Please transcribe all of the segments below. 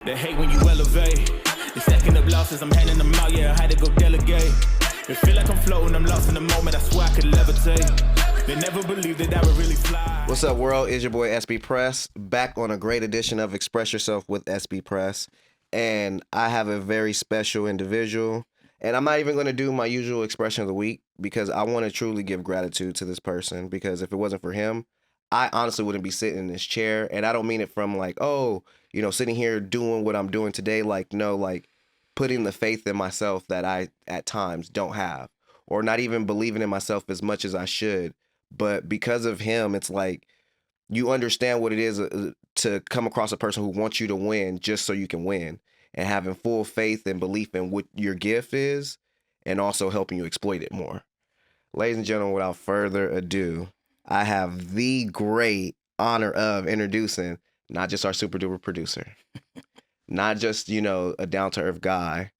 They hate when you elevate. They stacking up losses, I'm handing them out, yeah, I had to go delegate. It feel like I'm floating, I'm lost in the moment, I swear I could levitate. They never believed that I would really fly. What's up, world? It's your boy Xpress, back on a great edition of Express Yourself with Xpress. And I have a very special individual. And I'm not even going to do my usual expression of the week because I want to truly give gratitude to this person, because if it wasn't for him, I honestly wouldn't be sitting in this chair. And I don't mean it from like, oh, you know, sitting here doing what I'm doing today. Like, no, like putting the faith in myself that I at times don't have, or not even believing in myself as much as I should. But because of him, it's like you understand what it is to come across a person who wants you to win just so you can win, and having full faith and belief in what your gift is and also helping you exploit it more. Ladies and gentlemen, without further ado, I have the great honor of introducing not just our super duper producer, not just, you know, a down to earth guy,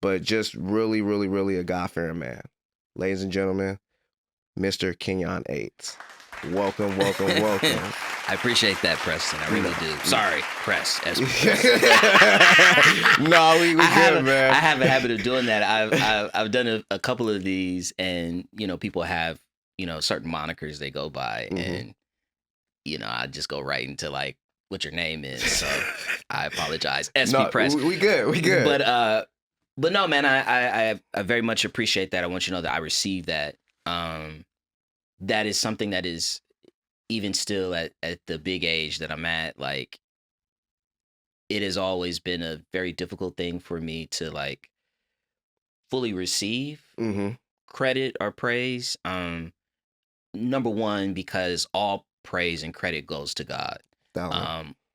but just really, really, really a God-fearing man. Ladies and gentlemen, Mr. Kenyon 8. Welcome, welcome, welcome. I appreciate that, Preston. I really do. Sorry, Press. No, we good, man. I have a habit of doing that. I've done a couple of these, and you know, people have, you know, certain monikers they go by, and you know, I just go right into like what your name is. So I apologize. SP Press. We good. But no, man, I very much appreciate that. I want you to know that I received that. That is something that is, even still at the big age that I'm at, like, it has always been a very difficult thing for me to like fully receive credit or praise. Number one, because all praise and credit goes to God.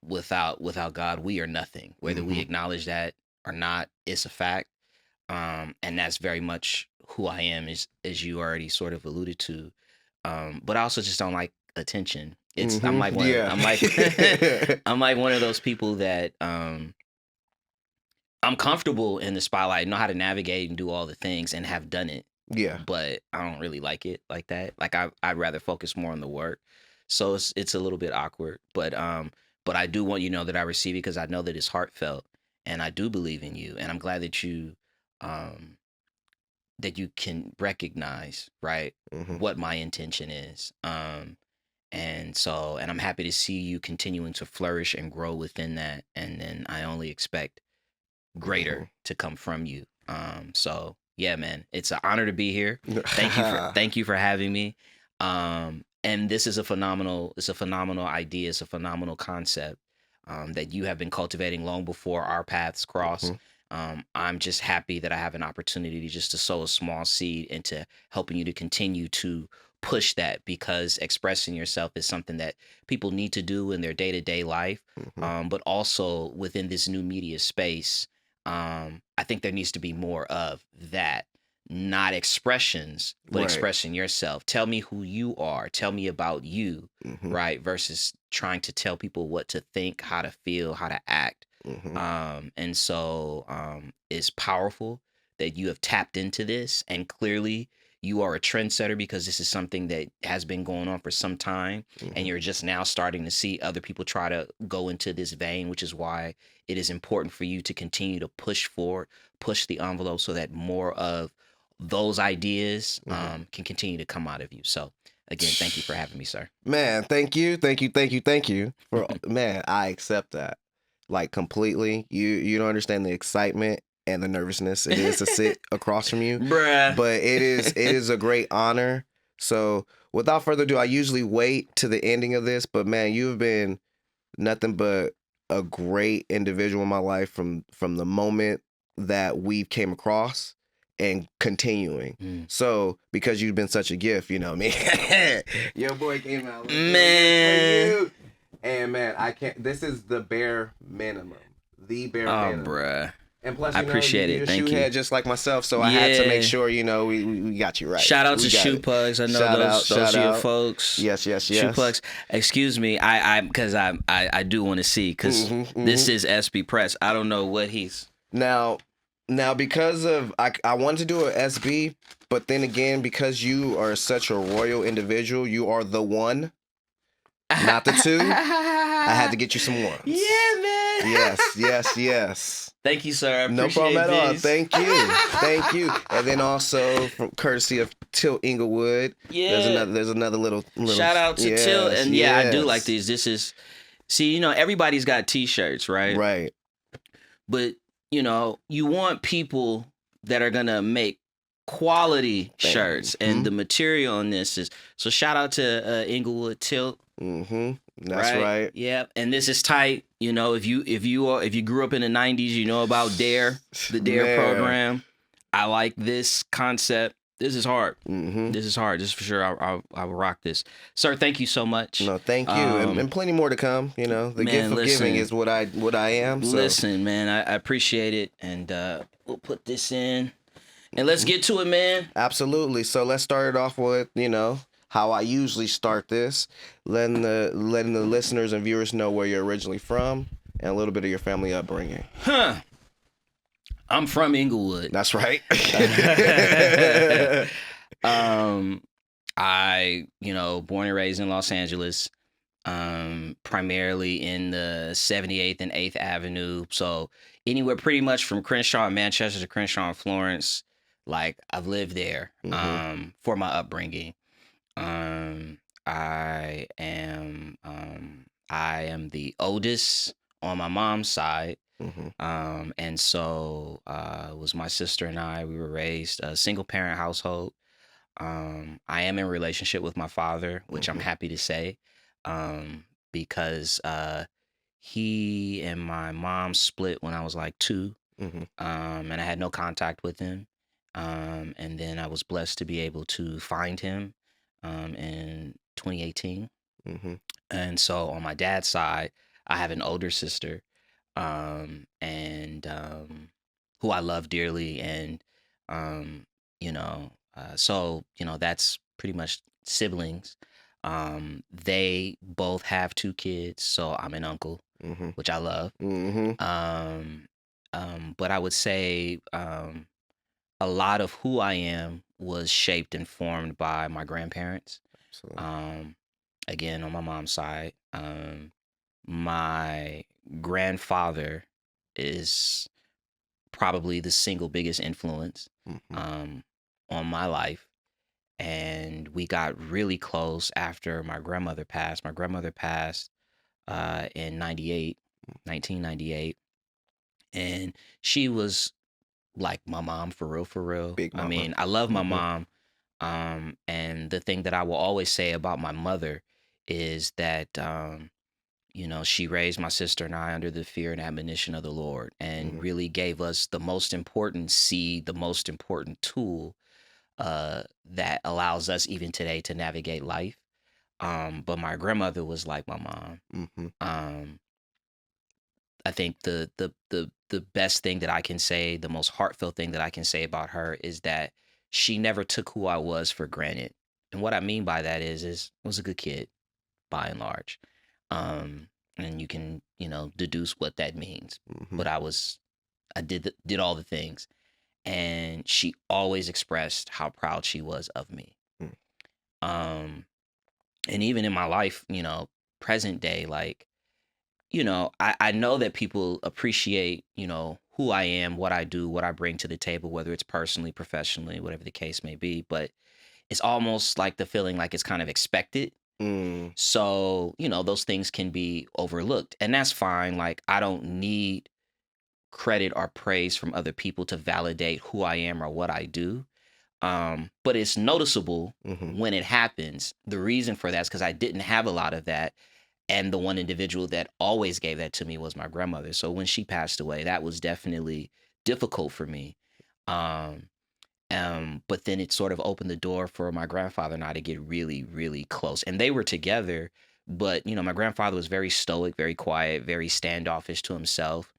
Without God, we are nothing. Whether we acknowledge that or not, it's a fact. And that's very much who I am, as you already sort of alluded to. But I also just don't like attention. I'm like one of those people that I'm comfortable in the spotlight, know how to navigate and do all the things, and have done it. Yeah. But I don't really like it like that. Like I'd rather focus more on the work. So it's a little bit awkward. But I do want you to know that I receive it, because I know that it's heartfelt, and I do believe in you, and I'm glad that you can recognize, right, what my intention is. And I'm happy to see you continuing to flourish and grow within that. And then I only expect greater to come from you. So yeah, man, it's an honor to be here. Thank you for having me. And this is a phenomenal idea. It's a phenomenal concept that you have been cultivating long before our paths crossed. I'm just happy that I have an opportunity to sow a small seed into helping you to continue to push that, because expressing yourself is something that people need to do in their day-to-day life. But also within this new media space, I think there needs to be more of that. Not expressions, but expressing yourself. Tell me who you are. Tell me about you, right? Versus trying to tell people what to think, how to feel, how to act. And so it's powerful that you have tapped into this, and clearly you are a trendsetter, because this is something that has been going on for some time, and you're just now starting to see other people try to go into this vein, which is why it is important for you to continue to push forward, push the envelope, so that more of those ideas can continue to come out of you. So again, thank you for having me, sir. Man, thank you. For man, I accept that. Like, completely. You don't understand the excitement and the nervousness it is to sit across from you. Bruh. But it is a great honor. So without further ado, I usually wait to the ending of this, but man, you've been nothing but a great individual in my life from the moment that we came across and continuing. So because you've been such a gift, you know me. Your boy came out. Man. And man, I can't. This is the bare minimum. The bare minimum. Oh, bruh. And plus, I appreciate it. Thank you. Head just like myself, so I had to make sure, you know, we got you right. Shout out to Shoe Pugs. I know those are your folks. Yes. Shoe Pugs. Excuse me, because I do want to see, because this is SB Press. I don't know what he's now. Because of I wanted to do an SB, but then again, because you are such a royal individual, you are the one. Not the 2. I had to get you some 1s. Yeah, man. Yes. Thank you, sir. I appreciate No problem at all. this. Thank you. And then also, from courtesy of Tilt Inglewood, Yeah. there's another little Shout out to Till. And yeah, I do like these. This is, see, everybody's got T-shirts, right? Right. But, you want people that are going to make quality shirts. And the material on this is, so shout out to Inglewood Tilt. Mm-hmm. That's right. Yeah, and this is tight. If you grew up in the 90s, you know about Dare, the Dare program. I like this concept. This is hard. Mm-hmm. This is hard. This is for sure. I will rock this, sir. Thank you so much. No, thank you, and plenty more to come. The gift of giving is what I am. So. Listen, man, I appreciate it, and we'll put this in, and let's get to it, man. Absolutely. So let's start it off with how I usually start this, letting the listeners and viewers know where you're originally from and a little bit of your family upbringing. I'm from Inglewood. That's right. I, born and raised in Los Angeles, primarily in the 78th and 8th Avenue. So anywhere pretty much from Crenshaw and Manchester to Crenshaw and Florence, like I've lived there for my upbringing. I am the oldest on my mom's side. And so it was my sister and I. We were raised a single parent household. I am in a relationship with my father, which I'm happy to say, because he and my mom split when I was like 2, and I had no contact with him. And then I was blessed to be able to find him in 2018. And so on my dad's side, I have an older sister, and who I love dearly, and so that's pretty much siblings. They both have 2 kids, so I'm an uncle, which I love. But I would say a lot of who I am was shaped and formed by my grandparents. Again, on my mom's side, my grandfather is probably the single biggest influence on my life. And we got really close after my grandmother passed. My grandmother passed in 1998. And she was like my mom for real. Big mama. I mean, I love my mom. And the thing that I will always say about my mother is that, she raised my sister and I under the fear and admonition of the Lord, and really gave us the most important seed, the most important tool that allows us even today to navigate life. But my grandmother was like my mom. I think the best thing that I can say, the most heartfelt thing that I can say about her is that she never took who I was for granted. And what I mean by that is I was a good kid, by and large. And you can, deduce what that means. But I did all the things. And she always expressed how proud she was of me. And even in my life, present day, like, I know that people appreciate, who I am, what I do, what I bring to the table, whether it's personally, professionally, whatever the case may be. But it's almost like the feeling like it's kind of expected. So, those things can be overlooked, and that's fine. Like, I don't need credit or praise from other people to validate who I am or what I do. But it's noticeable when it happens. The reason for that is because I didn't have a lot of that. And the one individual that always gave that to me was my grandmother. So when she passed away, that was definitely difficult for me. But then it sort of opened the door for my grandfather and I to get really, really close. And they were together, but my grandfather was very stoic, very quiet, very standoffish to himself.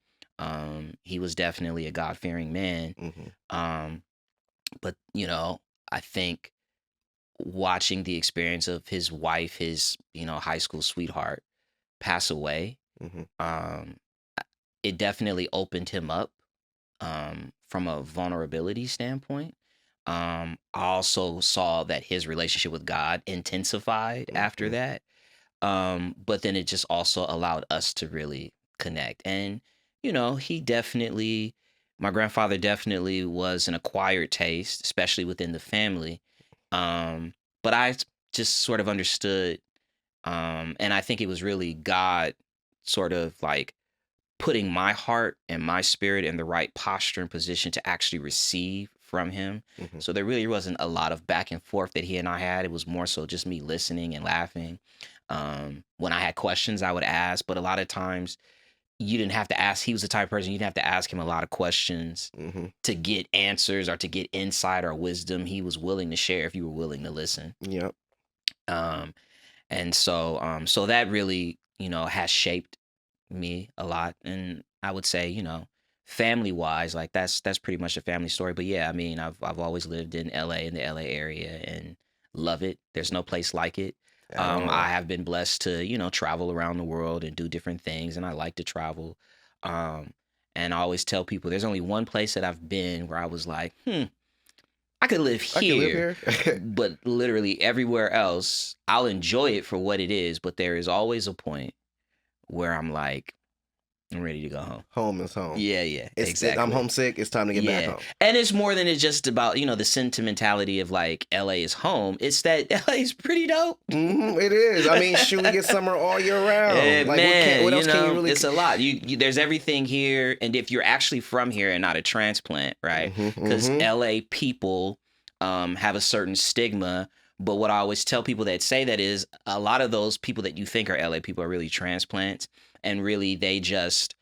He was definitely a God-fearing man. But I think watching the experience of his wife, his high school sweetheart, pass away, it definitely opened him up from a vulnerability standpoint. I also saw that his relationship with God intensified after that. But then it just also allowed us to really connect. And, my grandfather definitely was an acquired taste, especially within the family. But I just sort of understood, and I think it was really God sort of like putting my heart and my spirit in the right posture and position to actually receive from him. Mhm. So there really wasn't a lot of back and forth that he and I had. It was more so just me listening and laughing. When I had questions, I would ask, but a lot of times you didn't have to ask. He was the type of person you didn't have to ask him a lot of questions Mhm. to get answers or to get insight or wisdom. He was willing to share if you were willing to listen. Yep. Um, and so that really, has shaped me a lot. And I would say, family wise, like that's pretty much a family story. But yeah, I mean, I've always lived in LA, in the LA area, and love it. There's no place like it. At all. I have been blessed to, travel around the world and do different things, and I like to travel. Um, and I always tell people there's only one place that I've been where I was like, I could live I can live here. here. But literally everywhere else, I'll enjoy it for what it is. But there is always a point where I'm like, I'm ready to go home. Home is home. Yeah, exactly. I'm homesick. It's time to get back home. And it's more than it's just about, the sentimentality of like LA is home. It's that LA is pretty dope. It is. I mean, shoot, we get summer all year round. Like, man, what else can you really? It's a lot. There's everything here, and if you're actually from here and not a transplant, right? Because LA people have a certain stigma. But what I always tell people that say that is a lot of those people that you think are LA people are really transplants, and really they just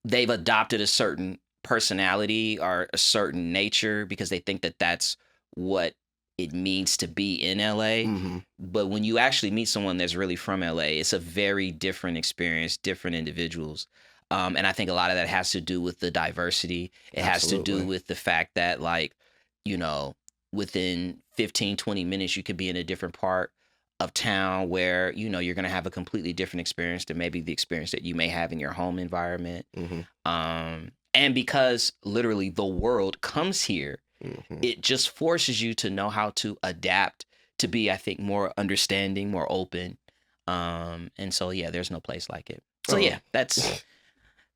they've adopted a certain personality or a certain nature because they think that that's what it means to be in LA. But when you actually meet someone that's really from LA, it's a very different experience, different individuals. And I think a lot of that has to do with the diversity. It has to do with the fact that, like, within 15, 20 minutes, you could be in a different part of town where, you're going to have a completely different experience than maybe the experience that you may have in your home environment. And because literally the world comes here, it just forces you to know how to adapt, to be, I think, more understanding, more open. And so, yeah, there's no place like it. So, yeah, that's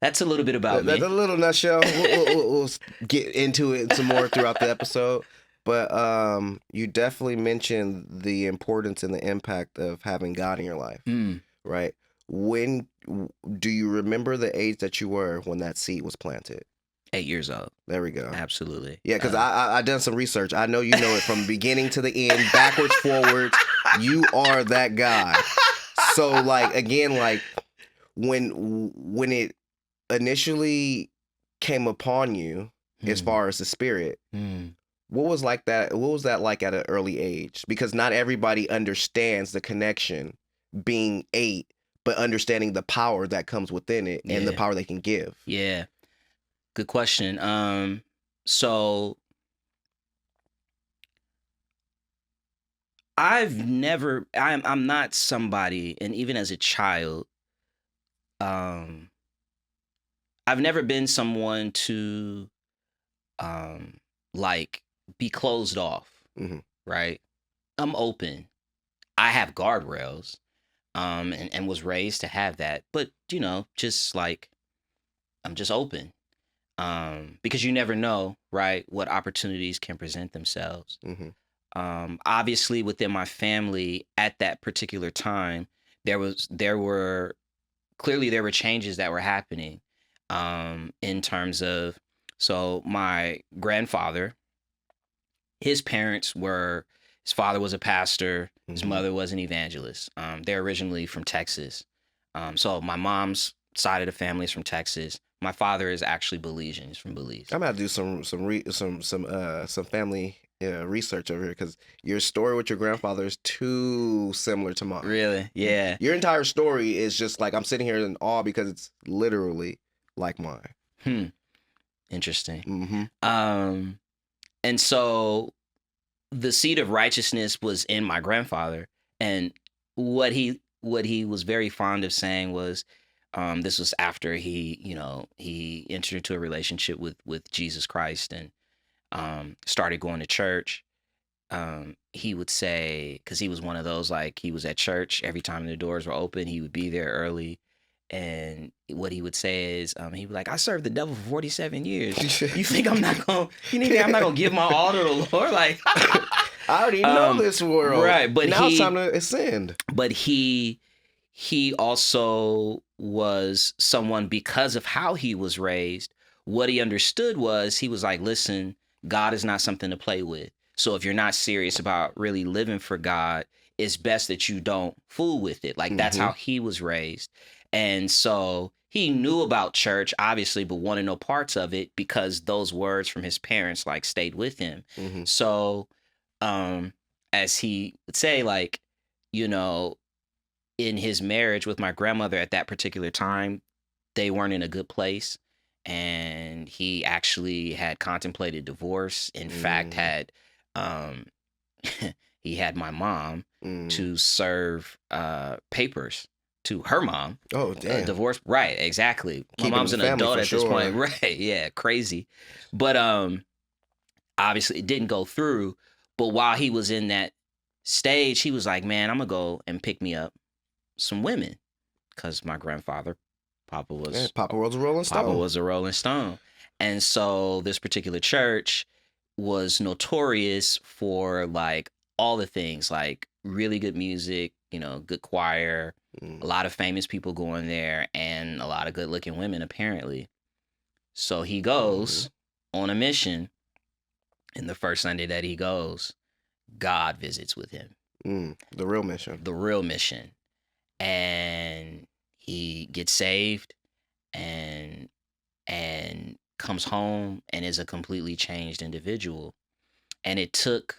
a little bit about me. That's a little nutshell. We'll get into it some more throughout the episode. But you definitely mentioned the importance and the impact of having God in your life, right? When do you remember the age that you were when that seed was planted? 8 years old. There we go. Absolutely. Yeah, because I done some research. I know you know it from beginning to the end, backwards, forwards. You are that guy. So, like, again, like when it initially came upon you, as far as the spirit. What was like that? What was that like at an early age? Because not everybody understands the connection, being 8, but understanding the power that comes within it and the power they can give. Yeah, good question. So I'm not somebody, and even as a child, I've never been someone to, like, be closed off, right? I'm open. I have guardrails, and was raised to have that. But, just like, I'm just open, because you never know, right, what opportunities can present themselves. Obviously, within my family at that particular time, there were changes that were happening, in terms of, so my grandfather, his father was a pastor, his mother was an evangelist. They're originally from Texas. So my mom's side of the family is from Texas. My father is actually Belizean. He's from Belize. I'm gonna do some family research over here because your story with your grandfather is too similar to mine. Really? Yeah. Your entire story is just like, I'm sitting here in awe because it's literally like mine. Interesting. And so the seed of righteousness was in my grandfather, and what he was very fond of saying was, this was after he entered into a relationship with Jesus Christ and started going to church. he would say, because he was one of those, like, he was at church every time the doors were open, he would be there early. And what he would say is, he'd be like, I served the devil for 47 years. You think I'm not gonna give my all to the Lord? Like, I already know this world. Right. But now it's time to ascend. But he also was someone, because of how he was raised, what he understood was, he was like, listen, God is not something to play with. So if you're not serious about really living for God, it's best that you don't fool with it. Like, that's how he was raised. And so he knew about church, obviously, but wanted no parts of it, because those words from his parents, like, stayed with him. So, as he would say, like, you know, in his marriage with my grandmother at that particular time, they weren't in a good place. And he actually had contemplated divorce. In fact, had he had my mom to serve papers to her mom. Oh, damn. Divorce. Right. Exactly. My Keeping mom's an adult at this point. sure. Right. Yeah. Crazy. But obviously it didn't go through. But while he was in that stage, he was like, man, I'm going to go and pick me up some women. Because my grandfather, Papa was Papa was a Rolling Stone. Papa was a Rolling Stone. And so this particular church was notorious for, like, all the things, like really good music, you know, good choir, a lot of famous people going there, and a lot of good looking women, apparently. So he goes on a mission. And the first Sunday that he goes, God visits with him. The real mission. The real mission. And he gets saved and comes home and is a completely changed individual. And it took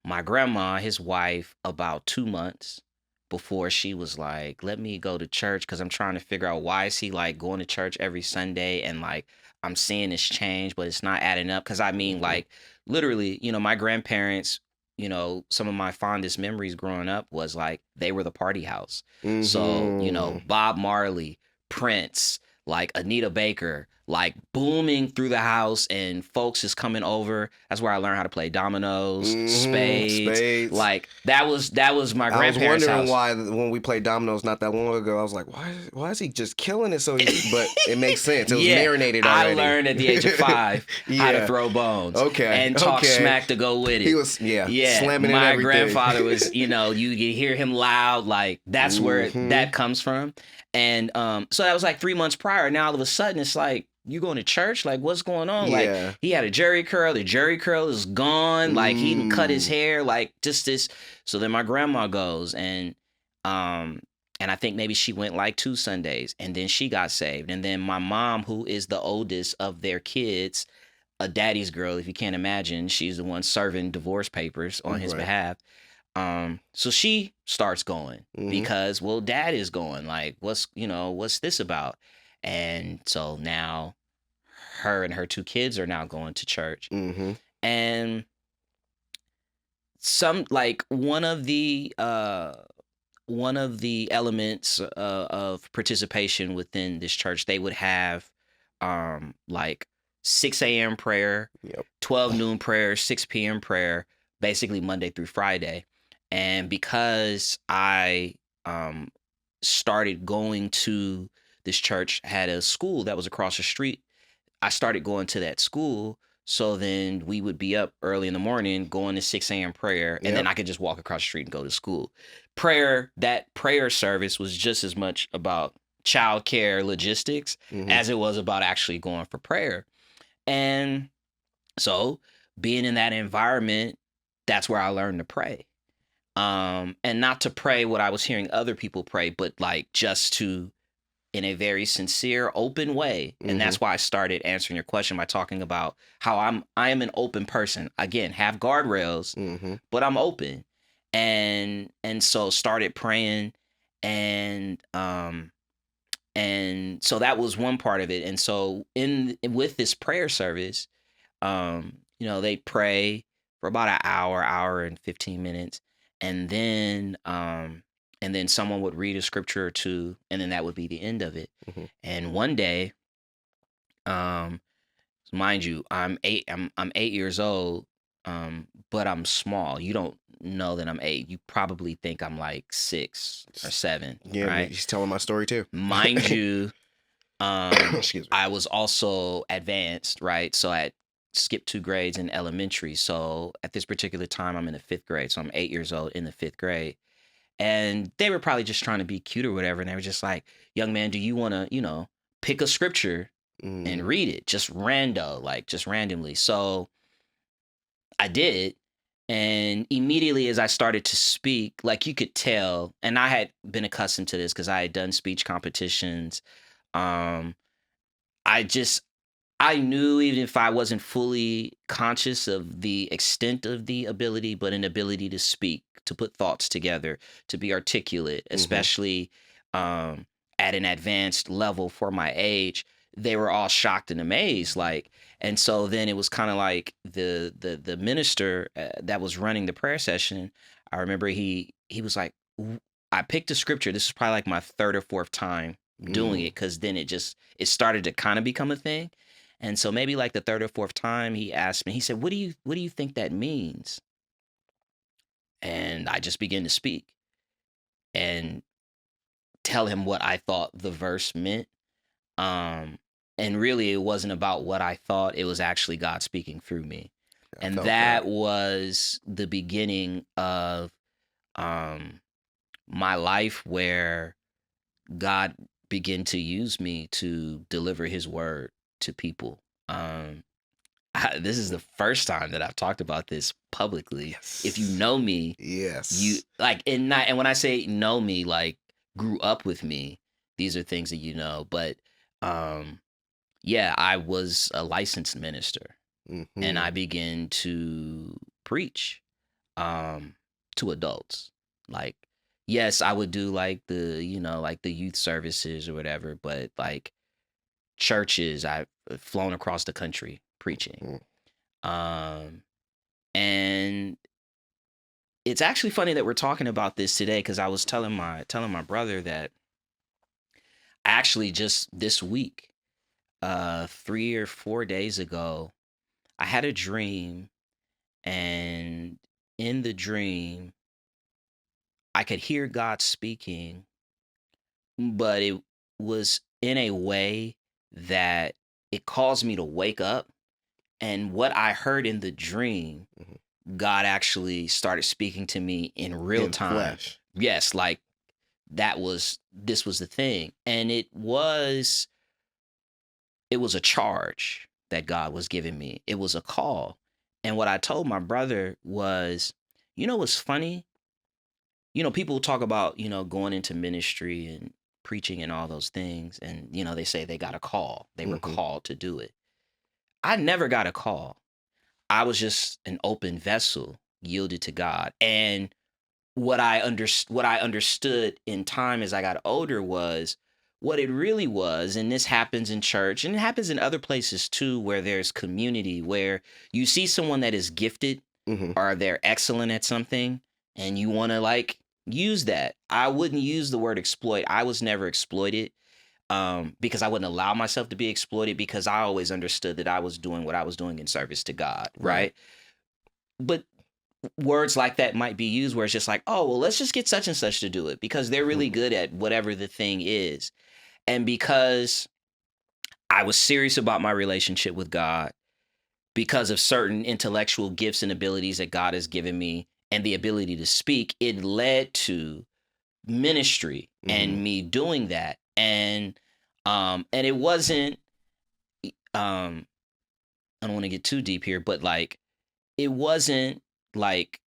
my grandma, his wife, about 2 months before she was like, let me go to church, because I'm trying to figure out, why is he, like, going to church every Sunday, and, like, I'm seeing this change, but it's not adding up. Because I mean, like, literally, you know, my grandparents, you know, some of my fondest memories growing up was, like, they were the party house. So, you know, Bob Marley, Prince, like Anita Baker, like, booming through the house, and folks is coming over. That's where I learned how to play dominoes, spades. Like, that was my grandparents' house. I was wondering why, when we played dominoes not that long ago, I was like, why is he just killing it so easy? But it makes sense. It was marinated already. I learned at the age of 5 how to throw bones. And talk smack to go with it. He was, slamming my everything. grandfather was, you know, you could hear him loud. Like, that's where that comes from. And so that was like 3 months prior. Now all of a sudden it's like, you going to church? Like, what's going on? Like, he had a jerry curl. The jerry curl is gone. Like, he didn't cut his hair. Like, just this. So then my grandma goes, and I think maybe she went like 2 Sundays, and then she got saved. And then my mom, who is the oldest of their kids, a daddy's girl, if you can't imagine, she's the one serving divorce papers on his behalf. So she starts going because, well, dad is going. Like, what's this about? And so now her and her 2 kids are now going to church. And some, like, one of the elements of participation within this church, they would have like 6 a.m. prayer, 12 noon prayer, 6 p.m. prayer, basically Monday through Friday. And because I started going to this church, had a school that was across the street, I started going to that school. So then we would be up early in the morning going to 6 a.m. prayer, and then I could just walk across the street and go to school. That prayer service was just as much about childcare logistics as it was about actually going for prayer. And so being in that environment, that's where I learned to pray. And not to pray what I was hearing other people pray, but like just to, in a very sincere, open way. And that's why I started answering your question by talking about how I am an open person. Again, have guardrails, but I'm open. And so started praying, and so that was one part of it. And so with this prayer service, they pray for about an hour and 15 minutes. And then someone would read a scripture or 2, and then that would be the end of it. And one day, mind you, I'm 8 years old. but I'm small. You don't know that I'm 8. You probably think I'm like 6 or 7, Yeah, right? he's telling my story too. Mind you, Excuse me. I was also advanced, right? So I skipped 2 grades in elementary. So at this particular time, I'm in the 5th grade. So I'm 8 years old in the 5th grade. And they were probably just trying to be cute or whatever. And they were just like, young man, do you want to, pick a scripture and read it? Just just randomly. So I did. And immediately as I started to speak, like you could tell, and I had been accustomed to this because I had done speech competitions. Um, I just I knew even if I wasn't fully conscious of the extent of the ability, but an ability to speak, to put thoughts together, to be articulate, especially um, at an advanced level for my age, they were all shocked and amazed. Like, and so then it was kind of like the minister that was running the prayer session. I remember he was like, I picked a scripture. This is probably like my 3rd or 4th time doing it because then it started to kind of become a thing. And so maybe like the 3rd or 4th time he asked me, he said, what do you think that means? And I just began to speak and tell him what I thought the verse meant. Um, and really it wasn't about what I thought, it was actually God speaking through me. And that was the beginning of my life where God began to use me to deliver his word to people. This is the first time that I've talked about this publicly. Yes. If you know me, you like, and when I say know me, like grew up with me, these are things that you know. But yeah, I was a licensed minister, and I began to preach to adults. Like, yes, I would do like like the youth services or whatever, but like churches, I've flown across the country preaching. Um, and it's actually funny that we're talking about this today because I was telling my brother that actually just this week, 3 or 4 days ago, I had a dream, and in the dream, I could hear God speaking, but it was in a way that it caused me to wake up. And what I heard in the dream, God actually started speaking to me in real time. Flesh. Yes, like this was the thing. And it was a charge that God was giving me. It was a call. And what I told my brother was, what's funny? People talk about, going into ministry and preaching and all those things. And, they say they got a call. They were called to do it. I never got a call. I was just an open vessel yielded to God. And what I understood in time as I got older was what it really was. And this happens in church and it happens in other places too, where there's community, where you see someone that is gifted or they're excellent at something and you want to like use that. I wouldn't use the word exploit. I was never exploited. Because I wouldn't allow myself to be exploited because I always understood that I was doing what I was doing in service to God, right? But words like that might be used where it's just like, oh, well, let's just get such and such to do it because they're really good at whatever the thing is. And because I was serious about my relationship with God, because of certain intellectual gifts and abilities that God has given me and the ability to speak, it led to ministry and me doing that. And it wasn't I don't want to get too deep here, but like it wasn't like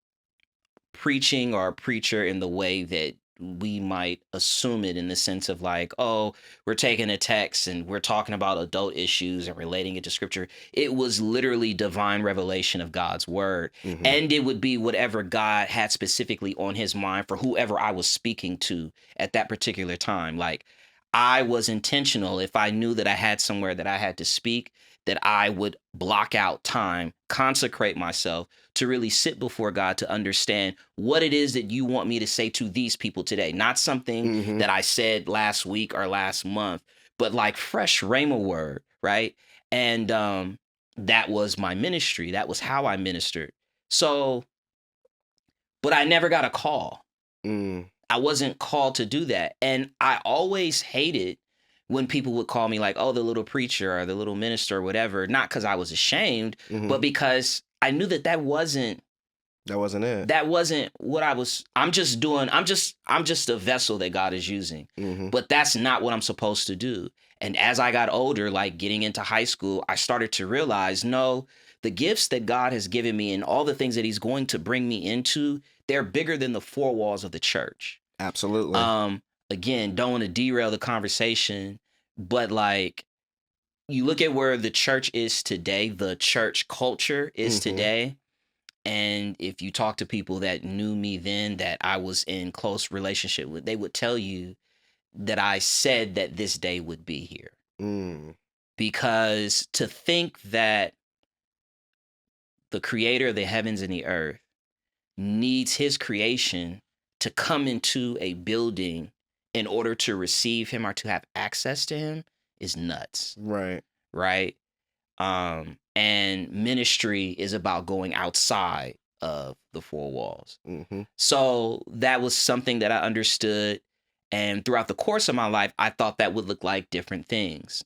preaching or a preacher in the way that we might assume it, in the sense of like, oh, we're taking a text and we're talking about adult issues and relating it to scripture. It was literally divine revelation of God's word. And it would be whatever God had specifically on his mind for whoever I was speaking to at that particular time. Like I was intentional. If I knew that I had somewhere that I had to speak, that I would block out time, consecrate myself to really sit before God to understand what it is that you want me to say to these people today. Not something that I said last week or last month, but like fresh rhema word, right? And that was my ministry. That was how I ministered. So, but I never got a call. Mm. I wasn't called to do that. And I always hated when people would call me like, oh, the little preacher or the little minister or whatever, not because I was ashamed, but because I knew that wasn't it. that wasn't what I was. I'm just a vessel that God is using. But that's not what I'm supposed to do. And as I got older, like getting into high school, I started to realize, no, the gifts that God has given me and all the things that he's going to bring me into, they're bigger than the four walls of the church. Absolutely. Again, don't want to derail the conversation, but like you look at where the church is today, the church culture is today. And if you talk to people that knew me then, that I was in close relationship with, they would tell you that I said that this day would be here. Because to think that the creator of the heavens and the earth needs his creation to come into a building in order to receive him or to have access to him is nuts. Right. Right. And ministry is about going outside of the four walls. So that was something that I understood. And throughout the course of my life, I thought that would look like different things.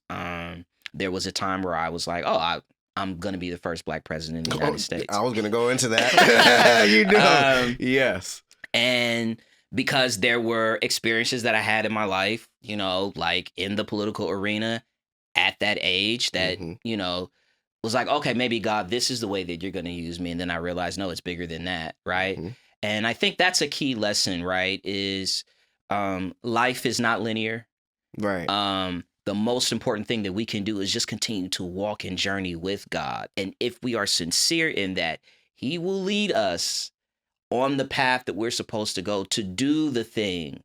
There was a time where I was like, oh, I'm going to be the first Black president in the United States. I was going to go into that. You know. Yes. And because there were experiences that I had in my life, you know, like in the political arena at that age that, you know, was like, okay, maybe God, this is the way that you're going to use me. And then I realized, no, it's bigger than that. Right. And I think that's a key lesson, right, is life is not linear. Right. The most important thing that we can do is just continue to walk and journey with God. And if we are sincere in that, he will lead us on the path that we're supposed to go to do the thing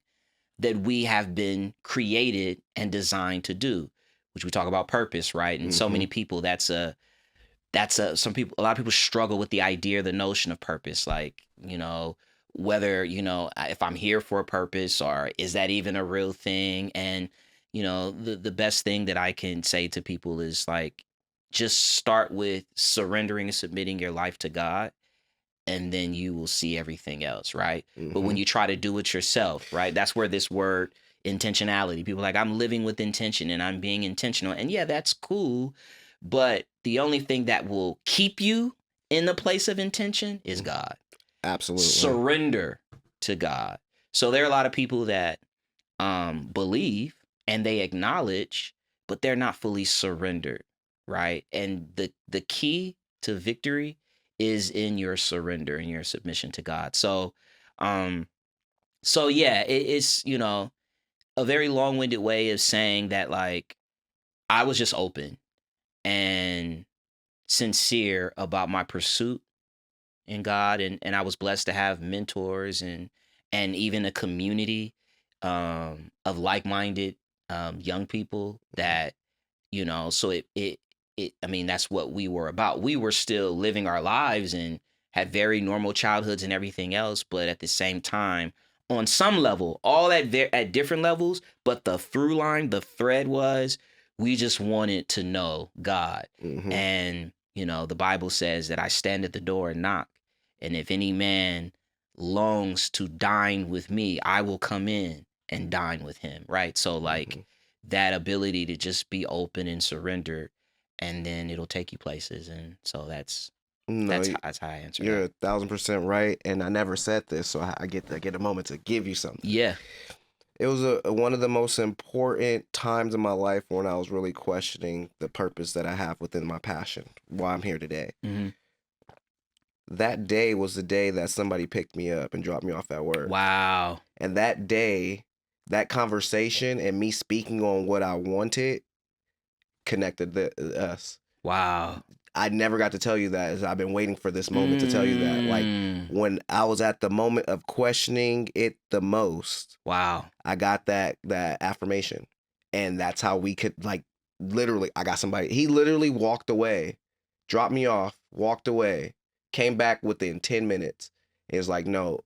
that we have been created and designed to do, which we talk about purpose, right? And so many people, a lot of people struggle with the idea, the notion of purpose, like, you know, whether, you know, if I'm here for a purpose or is that even a real thing? And, you know, the best thing that I can say to people is like, just start with surrendering and submitting your life to God, and then you will see everything else, right? But when you try to do it yourself, right, that's where this word intentionality, people are like, I'm living with intention and I'm being intentional. And yeah, that's cool. But the only thing that will keep you in the place of intention is God. Absolutely. Surrender to God. So there are a lot of people that believe and they acknowledge, but they're not fully surrendered, right? And the key to victory is in your surrender and your submission to God. So yeah, it's, you know, a very long-winded way of saying that, like, I was just open and sincere about my pursuit in God, and I was blessed to have mentors and even a community of like-minded young people that, you know, so it I mean, that's what we were about. We were still living our lives and had very normal childhoods and everything else, but at the same time, on some level, all at different levels, but the through line, the thread was we just wanted to know God. And, you know, the Bible says that I stand at the door and knock. And if any man longs to dine with me, I will come in and dine with him. Right. So like that ability to just be open and surrender, and then it'll take you places. And so that's how I answer you're that. 1,000% right. And I never said this, so I get a moment to give you something. Yeah. It was one of the most important times in my life when I was really questioning the purpose that I have within my passion, why I'm here today. That day was the day that somebody picked me up and dropped me off at work. Wow. And that day, that conversation and me speaking on what I wanted connected us. Wow. I never got to tell you that. I've been waiting for this moment to tell you that. Like, when I was at the moment of questioning it the most, wow, I got that affirmation. And that's how we could, like, literally, I got somebody. He literally walked away, dropped me off, walked away, came back within 10 minutes. He was like, no,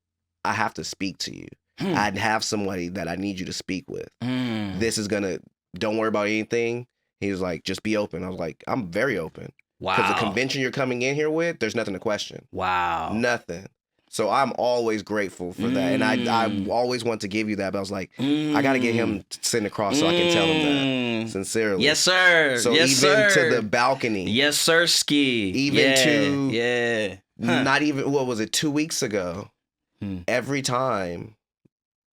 I have to speak to you. I have somebody that I need you to speak with. This is don't worry about anything. He was like, just be open. I was like, I'm very open. Because the Wow. convention you're coming in here with, there's nothing to question. Wow. Nothing. So I'm always grateful for that. And I always want to give you that, but I was like, I got to get him to send across so I can tell him that sincerely. Yes, sir. So yes, even sir. to the balcony. Yes, sir, Ski. Even to Yeah. not even, what was it, 2 weeks ago, every time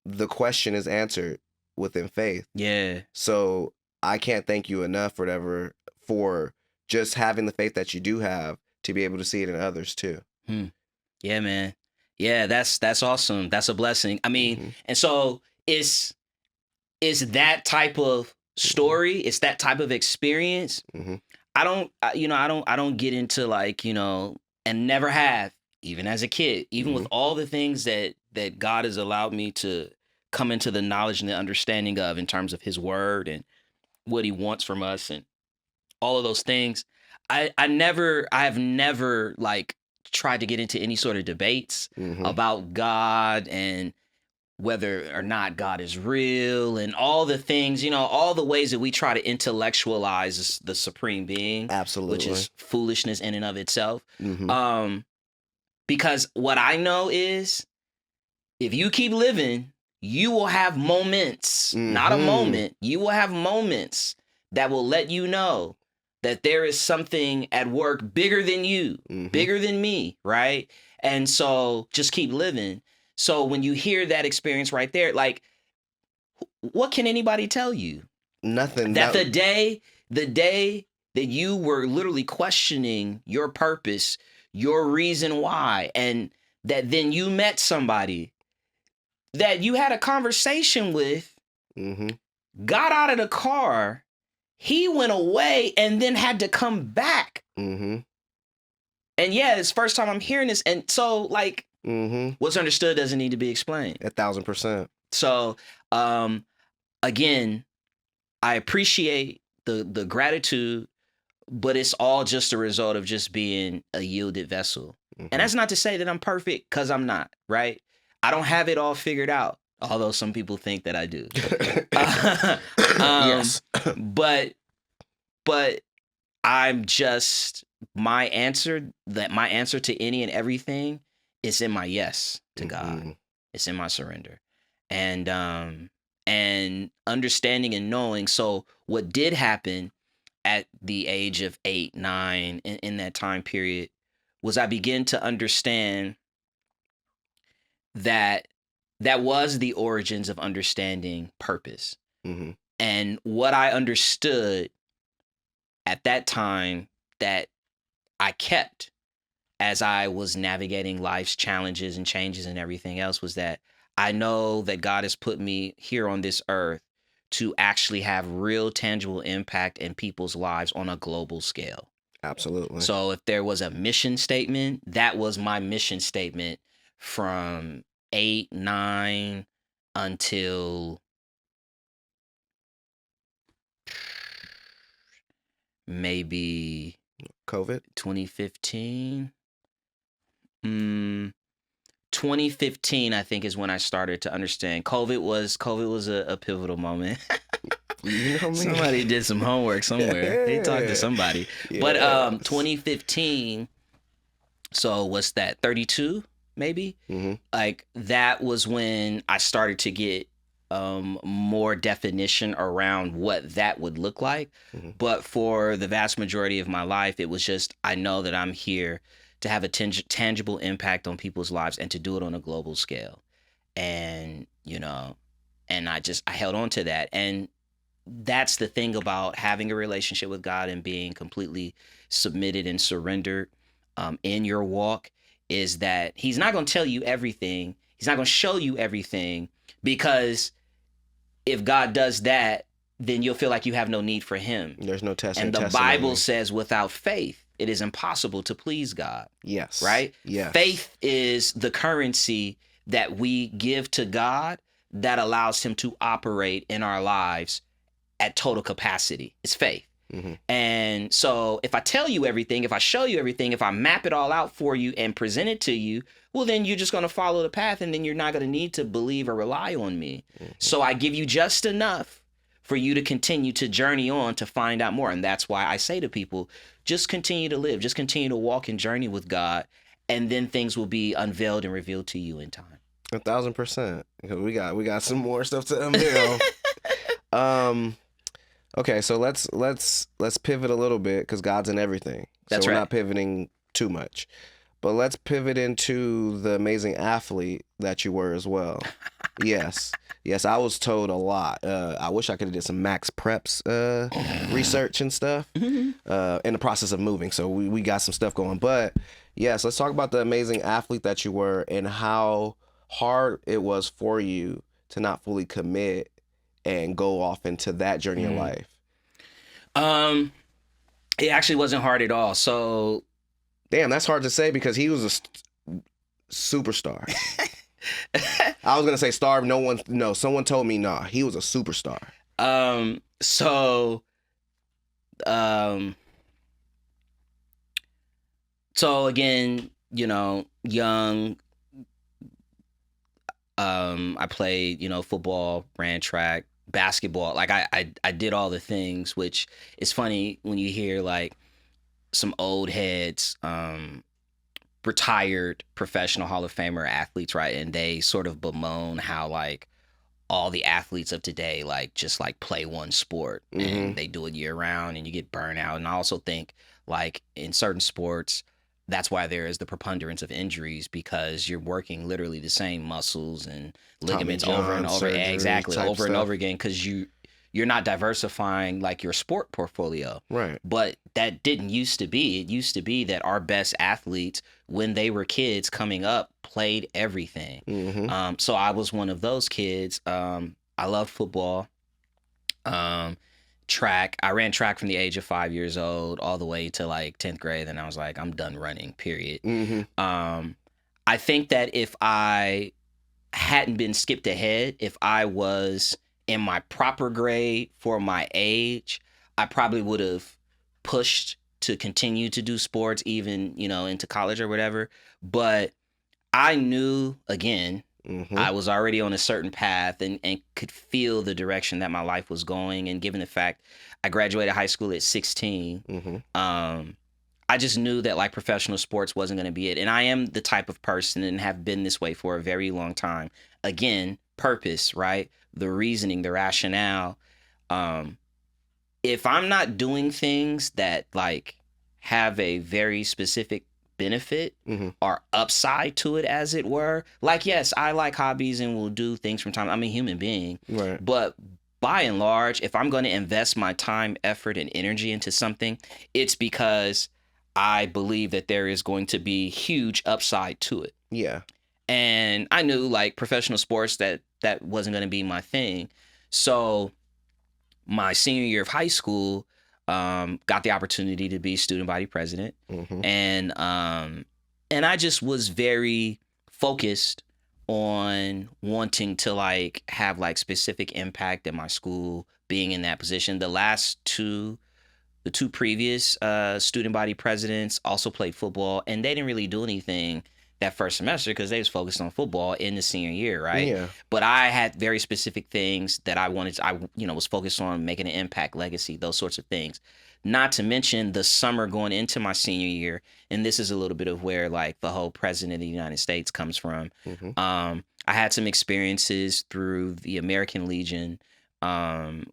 the question is answered within faith. Yeah. So I can't thank you enough or whatever for just having the faith that you do have to be able to see it in others too. Yeah, man. Yeah, that's awesome. That's a blessing. I mean, and so it's that type of story, it's that type of experience. I don't get into like, and never have, even as a kid, even with all the things that God has allowed me to come into the knowledge and the understanding of in terms of his word and what he wants from us and all of those things. I have never like tried to get into any sort of debates about God and whether or not God is real and all the things, all the ways that we try to intellectualize the supreme being. Absolutely. Which is foolishness in and of itself. Because what I know is if you keep living, you will have moments, not a moment. You will have moments that will let you know that there is something at work bigger than you, bigger than me, right? And so just keep living. So when you hear that experience right there, like, what can anybody tell you? Nothing. That the day that you were literally questioning your purpose, your reason why, and that then you met somebody that you had a conversation with, got out of the car, he went away and then had to come back. And yeah, it's first time I'm hearing this. And so like, what's understood doesn't need to be explained. 1,000%. So, again, I appreciate the gratitude, but it's all just a result of just being a yielded vessel. And that's not to say that I'm perfect, because I'm not, right? I don't have it all figured out, although some people think that I do. Yes. But I'm just, my answer to any and everything is in my yes to God. It's in my surrender. And understanding and knowing. So what did happen at the age of 8, 9 in that time period was I began to understand that was the origins of understanding purpose. And what I understood at that time that I kept as I was navigating life's challenges and changes and everything else was that I know that God has put me here on this earth to actually have real tangible impact in people's lives on a global scale. Absolutely. So if there was a mission statement, that was my mission statement from 8, 9 until maybe COVID? 2015. 2015, I think, is when I started to understand. COVID was a pivotal moment. You know me. Somebody did some homework somewhere. They talked to somebody. Yes. But 2015, so what's that, 32 maybe? Like that was when I started to get more definition around what that would look like. But for the vast majority of my life, it was just, I know that I'm here to have a tangible impact on people's lives and to do it on a global scale. And, and I held on to that. And that's the thing about having a relationship with God and being completely submitted and surrendered in your walk is that he's not going to tell you everything. He's not going to show you everything, because if God does that, then you'll feel like you have no need for him. There's no testing. And the Bible says without faith, it is impossible to please God. Yes. Right? Yes. Faith is the currency that we give to God that allows him to operate in our lives at total capacity. It's faith. And so if I tell you everything, if I show you everything, if I map it all out for you and present it to you, well, then you're just going to follow the path, and then you're not going to need to believe or rely on me. So I give you just enough for you to continue to journey on to find out more. And that's why I say to people, just continue to live, just continue to walk and journey with God, and then things will be unveiled and revealed to you in time. 1,000%. We got some more stuff to unveil. Okay, so let's pivot a little bit because God's in everything. That's so we're right. not pivoting too much. But let's pivot into the amazing athlete that you were as well. Yes, I was told a lot. I wish I could have did some Max Preps research and stuff in the process of moving. So we got some stuff going. But yes, let's talk about the amazing athlete that you were and how hard it was for you to not fully commit and go off into that journey of life. It actually wasn't hard at all. So, damn, that's hard to say because he was a superstar. I was gonna say star. Someone told me nah. He was a superstar. So again, young. I played, football, ran track, basketball. Like I did all the things, which is funny when you hear like some old heads, retired professional Hall of Famer athletes, right? And they sort of bemoan how like all the athletes of today like just like play one sport and they do it year round and you get burnt out. And I also think like in certain sports, that's why there is the preponderance of injuries because you're working literally the same muscles and ligaments over and over. Exactly, over and over again because you're not diversifying like your sport portfolio. Right. But that didn't used to be. It used to be that our best athletes, when they were kids coming up, played everything. So I was one of those kids. I loved football. Track. I ran track from the age of 5 years old all the way to like 10th grade. And I was like, I'm done running, period. I think that if I hadn't been skipped ahead, if I was in my proper grade for my age, I probably would have pushed to continue to do sports even, into college or whatever. But I knew, again, I was already on a certain path and could feel the direction that my life was going. And given the fact I graduated high school at 16, I just knew that like professional sports wasn't going to be it. And I am the type of person and have been this way for a very long time. Again, purpose, right? The reasoning, the rationale. If I'm not doing things that like have a very specific benefit or upside to it, as it were, like, yes, I like hobbies and will do things from time. I'm a human being, right? But by and large, if I'm going to invest my time, effort, and energy into something, it's because I believe that there is going to be huge upside to it. Yeah. And I knew like professional sports that wasn't going to be my thing. So my senior year of high school, got the opportunity to be student body president. And I just was very focused on wanting to like have like specific impact in my school, being in that position. The two previous student body presidents also played football, and they didn't really do anything that first semester because they was focused on football in the senior year, right? Yeah. But I had very specific things that I wanted to, was focused on making an impact, legacy, those sorts of things. Not to mention the summer going into my senior year, and this is a little bit of where like the whole president of the United States comes from. I had some experiences through the American Legion,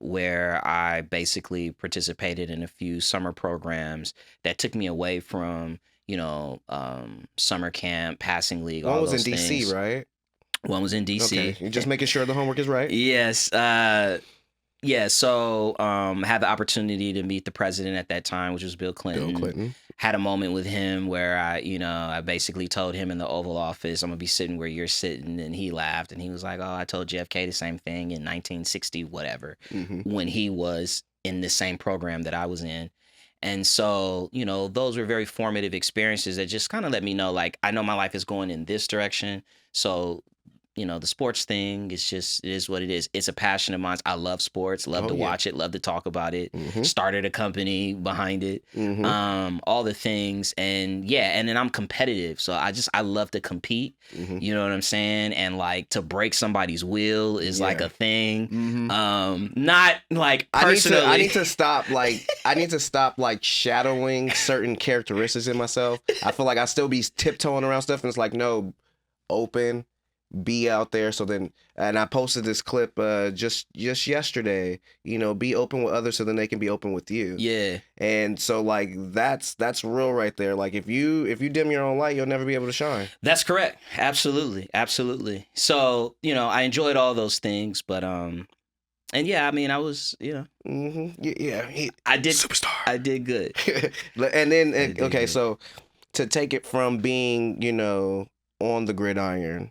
where I basically participated in a few summer programs that took me away from, summer camp, passing league, all those things. One was in DC, right? One was in DC. Okay, you're just making sure the homework is right? Yes. Yeah, so I had the opportunity to meet the president at that time, which was Bill Clinton. Had a moment with him where I basically told him in the Oval Office, I'm going to be sitting where you're sitting. And he laughed and he was like, oh, I told JFK the same thing in 1960, whatever, when he was in the same program that I was in. And so, those were very formative experiences that just kind of let me know, like, I know my life is going in this direction. So, the sports thing is just, it is what it is. It's a passion of mine. I love sports, love to watch it, love to talk about it. Started a company behind it, all the things. And and then I'm competitive. So I love to compete. You know what I'm saying? And like to break somebody's will is like a thing. Not like personally. I need to stop like shadowing certain characteristics in myself. I feel like I still be tiptoeing around stuff, and it's like, no, open, be out there. So then, and I posted this clip just yesterday, be open with others so then they can be open with you. Yeah. And so like that's real right there. Like if you dim your own light, you'll never be able to shine. That's correct. Absolutely. So, I enjoyed all those things, but and I mean, I was, I did superstar. I did good. And then okay, so to take it from being, on the gridiron,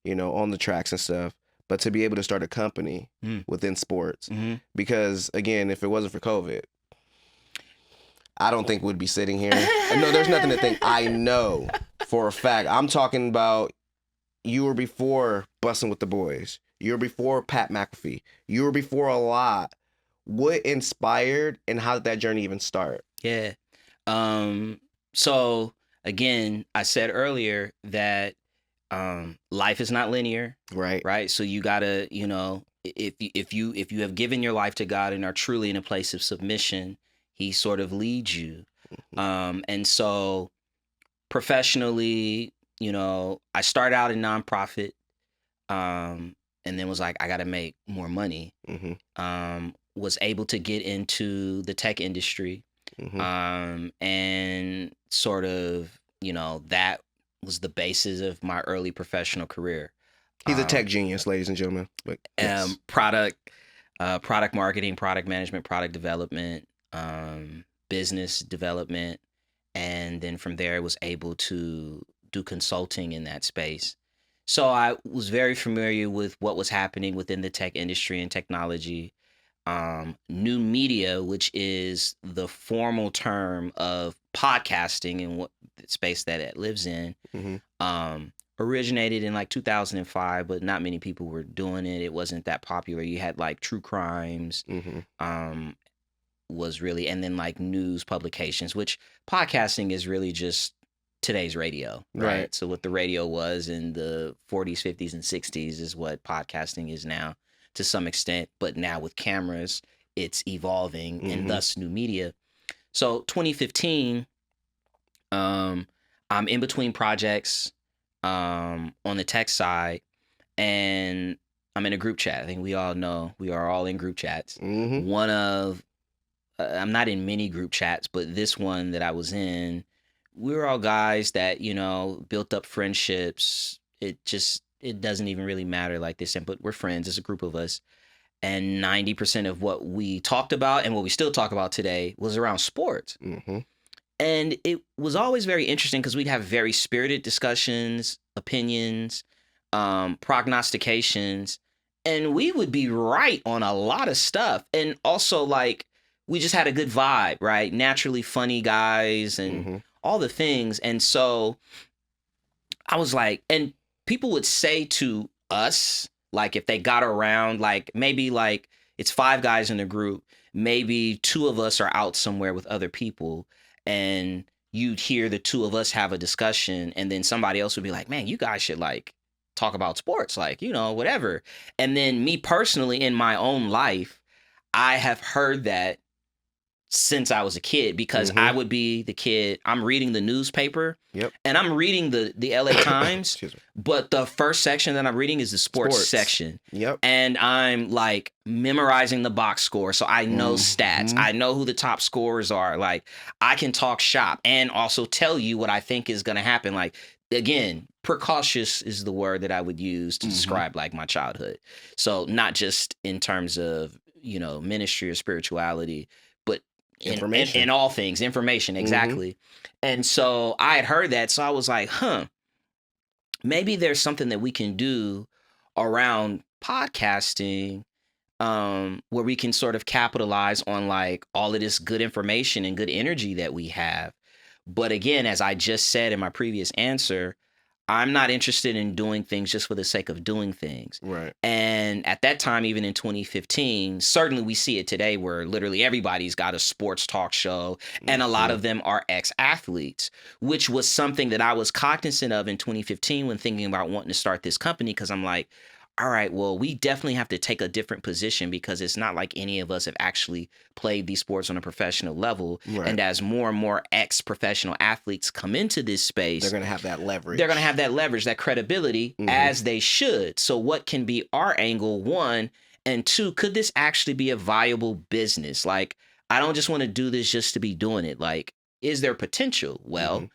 on the tracks and stuff, but to be able to start a company within sports. Because again, if it wasn't for COVID, I don't think we'd be sitting here. No, there's nothing to think. I know for a fact. I'm talking about you were before Bussin' with the Boys. You were before Pat McAfee. You were before a lot. What inspired and how did that journey even start? Yeah. So again, I said earlier that life is not linear. Right. So you gotta, if you have given your life to God and are truly in a place of submission, He sort of leads you. And so professionally, I started out in nonprofit, and then was like, I gotta make more money. Was able to get into the tech industry. And sort of, that was the basis of my early professional career. He's a tech genius, ladies and gentlemen. But yes. Product marketing, product management, product development, business development. And then from there, I was able to do consulting in that space. So I was very familiar with what was happening within the tech industry and technology. New media, which is the formal term of podcasting and what space that it lives in, originated in like 2005, but not many people were doing it. It wasn't that popular. You had like true crimes, was really, and then like news publications, which podcasting is really just today's radio, right? So what the radio was in the 40s, 50s, and 60s is what podcasting is now to some extent, but now with cameras, it's evolving and thus new media. So 2015, I'm in between projects on the tech side, and I'm in a group chat. I think we all know we are all in group chats. One of, I'm not in many group chats, but this one that I was in, we were all guys that, built up friendships. It doesn't even really matter like this, but we're friends. It's a group of us. And 90% of what we talked about and what we still talk about today was around sports. And it was always very interesting because we'd have very spirited discussions, opinions, prognostications, and we would be right on a lot of stuff. And also, like, we just had a good vibe, right? Naturally funny guys and all the things. And so I was like, and people would say to us, like if they got around, like maybe like it's 5 guys in the group, maybe 2 of us are out somewhere with other people, and you'd hear the 2 of us have a discussion, and then somebody else would be like, man, you guys should like talk about sports, like, whatever. And then me personally in my own life, I have heard that since I was a kid, because I would be the kid, I'm reading the newspaper and I'm reading the LA Times, but the first section that I'm reading is the sports section. And I'm like memorizing the box score. So I know stats. I know who the top scorers are. Like I can talk shop and also tell you what I think is going to happen. Like, again, precautious is the word that I would use to describe like my childhood. So not just in terms of, ministry or spirituality, but information in all things, information. Exactly. And so I had heard that. So I was like, maybe there's something that we can do around podcasting, where we can sort of capitalize on like all of this good information and good energy that we have. But again, as I just said in my previous answer, I'm not interested in doing things just for the sake of doing things. Right. And at that time, even in 2015, certainly we see it today where literally everybody's got a sports talk show and a lot of them are ex-athletes, which was something that I was cognizant of in 2015 when thinking about wanting to start this company, because I'm like, all right, well, we definitely have to take a different position because it's not like any of us have actually played these sports on a professional level. Right. And as more and more ex-professional athletes come into this space, They're going to have that leverage. they're going to have that leverage, that credibility, as they should. So what can be our angle, one, and two, could this actually be a viable business? Like, I don't just want to do this just to be doing it. Like, is there potential? Well,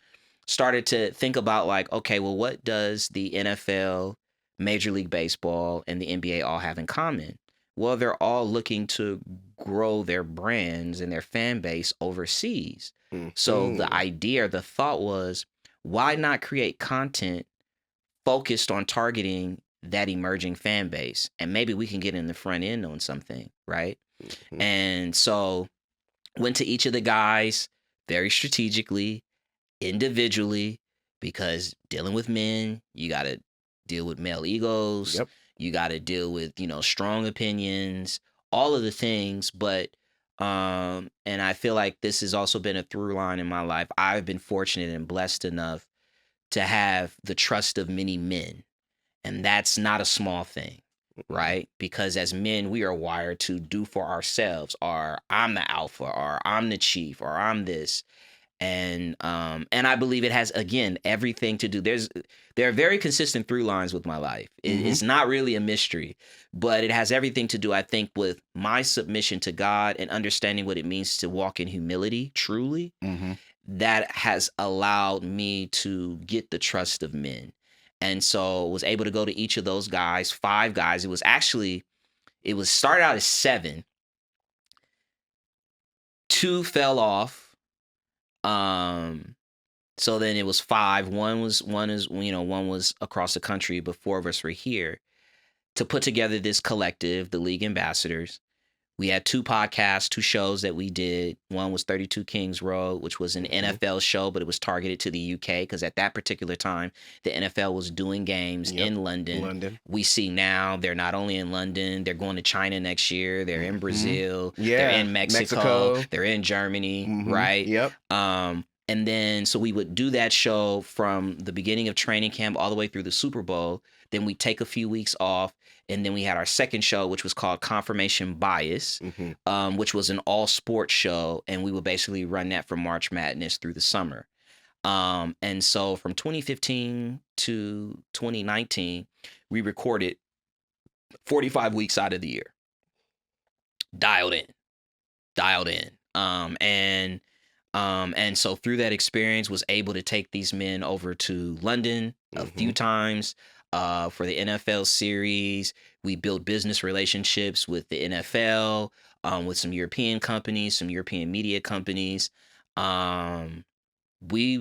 started to think about like, okay, well, what does the NFL, Major League Baseball, and the NBA all have in common? Well, they're all looking to grow their brands and their fan base overseas. So the idea, the thought was, why not create content focused on targeting that emerging fan base? And maybe we can get in the front end on something, right? And so went to each of the guys very strategically, individually, because dealing with men, you got to deal with male egos. Yep. You got to deal with, strong opinions, all of the things. But, and I feel like this has also been a through line in my life. I've been fortunate and blessed enough to have the trust of many men. And that's not a small thing, right? Because as men, we are wired to do for ourselves, or I'm the alpha, or I'm the chief, or I'm this. And I believe it has, again, everything to do. There are very consistent through lines with my life. It's not really a mystery, but it has everything to do, I think, with my submission to God and understanding what it means to walk in humility, truly. That has allowed me to get the trust of men. And so was able to go to each of those guys, 5 guys. It was started out as 7. 2 fell off. So then it was 5. One was across the country, but 4 of us were here to put together this collective, the League Ambassadors. We had 2 podcasts, 2 shows that we did. One was 32 Kings Road, which was an NFL show, but it was targeted to the UK because at that particular time, the NFL was doing games in London. We see now they're not only in London, they're going to China next year. They're in Brazil. They're in Mexico. They're in Germany, right? Yep. And then, so we would do that show from the beginning of training camp all the way through the Super Bowl. Then we take a few weeks off. And then we had our second show, which was called Confirmation Bias, which was an all sports show. And we would basically run that from March Madness through the summer. And so from 2015 to 2019, we recorded 45 weeks out of the year. Dialed in. And so through that experience was able to take these men over to London a few times for the NFL series. We built business relationships with the NFL, with some European companies, some European media companies. We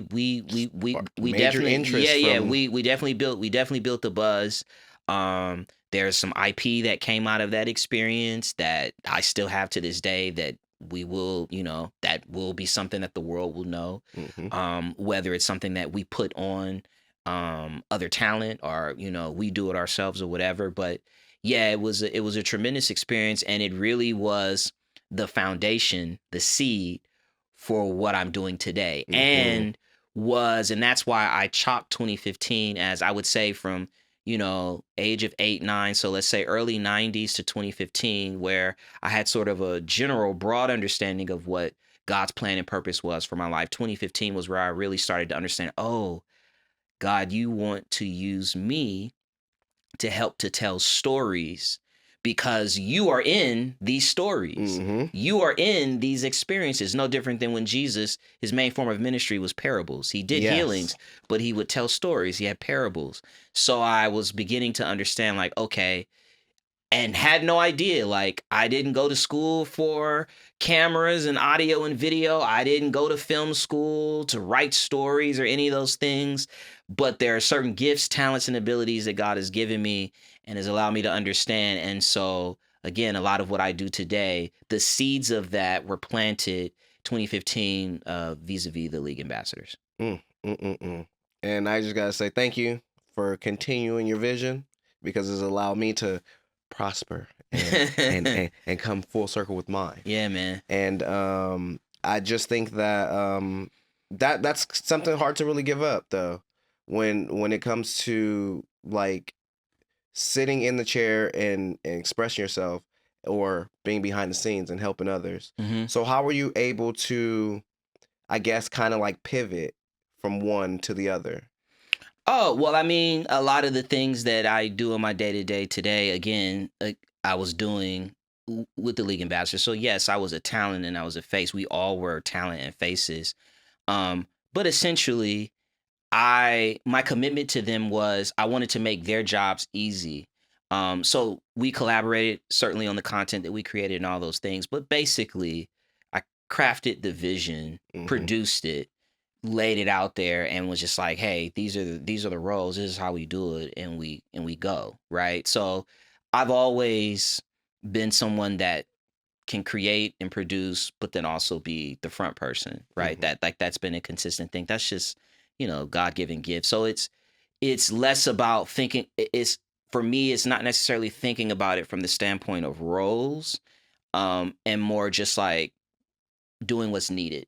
definitely we definitely built the buzz. There's some IP that came out of that experience that I still have to this day that we will, that will be something that the world will know. Whether it's something that we put on other talent or, we do it ourselves or whatever. But yeah, it was a tremendous experience, and it really was the foundation, the seed for what I'm doing today. And that's why I chalked 2015 as, I would say, from age of 8, 9. So let's say early 90s to 2015, where I had sort of a general broad understanding of what God's plan and purpose was for my life. 2015 was where I really started to understand, oh, God, you want to use me to help to tell stories because you are in these stories. You are in these experiences. No different than when Jesus, his main form of ministry was parables. He did healings, but he would tell stories. He had parables. So I was beginning to understand, like, okay, and had no idea. Like, I didn't go to school for cameras and audio and video. I didn't go to film school to write stories or any of those things. But there are certain gifts, talents, and abilities that God has given me and has allowed me to understand. And so, again, a lot of what I do today, the seeds of that were planted 2015 vis-a-vis the League Ambassadors. And I just gotta say thank you for continuing your vision because it's allowed me to prosper and come full circle with mine. Yeah, man. And I just think that that's something hard to really give up though. When it comes to like sitting in the chair and expressing yourself or being behind the scenes and helping others. Hmm. So how were you able to, I guess, kind of like pivot from one to the other? Oh, well, I mean, a lot of the things that I do in my day to day today, again, I was doing with the League Ambassador. So, yes, I was a talent and I was a face. We all were talent and faces. But essentially, my commitment to them was I wanted to make their jobs easy. So we collaborated certainly on the content that we created and all those things. But basically, I crafted the vision, produced it, laid it out there, and was just like, hey, these are the roles. This is how we do it, and we go, right. So I've always been someone that can create and produce, but then also be the front person, right. That's been a consistent thing. That's just God-given gift. So it's less about thinking. It's for me, it's not necessarily thinking about it from the standpoint of roles, and more just like doing what's needed,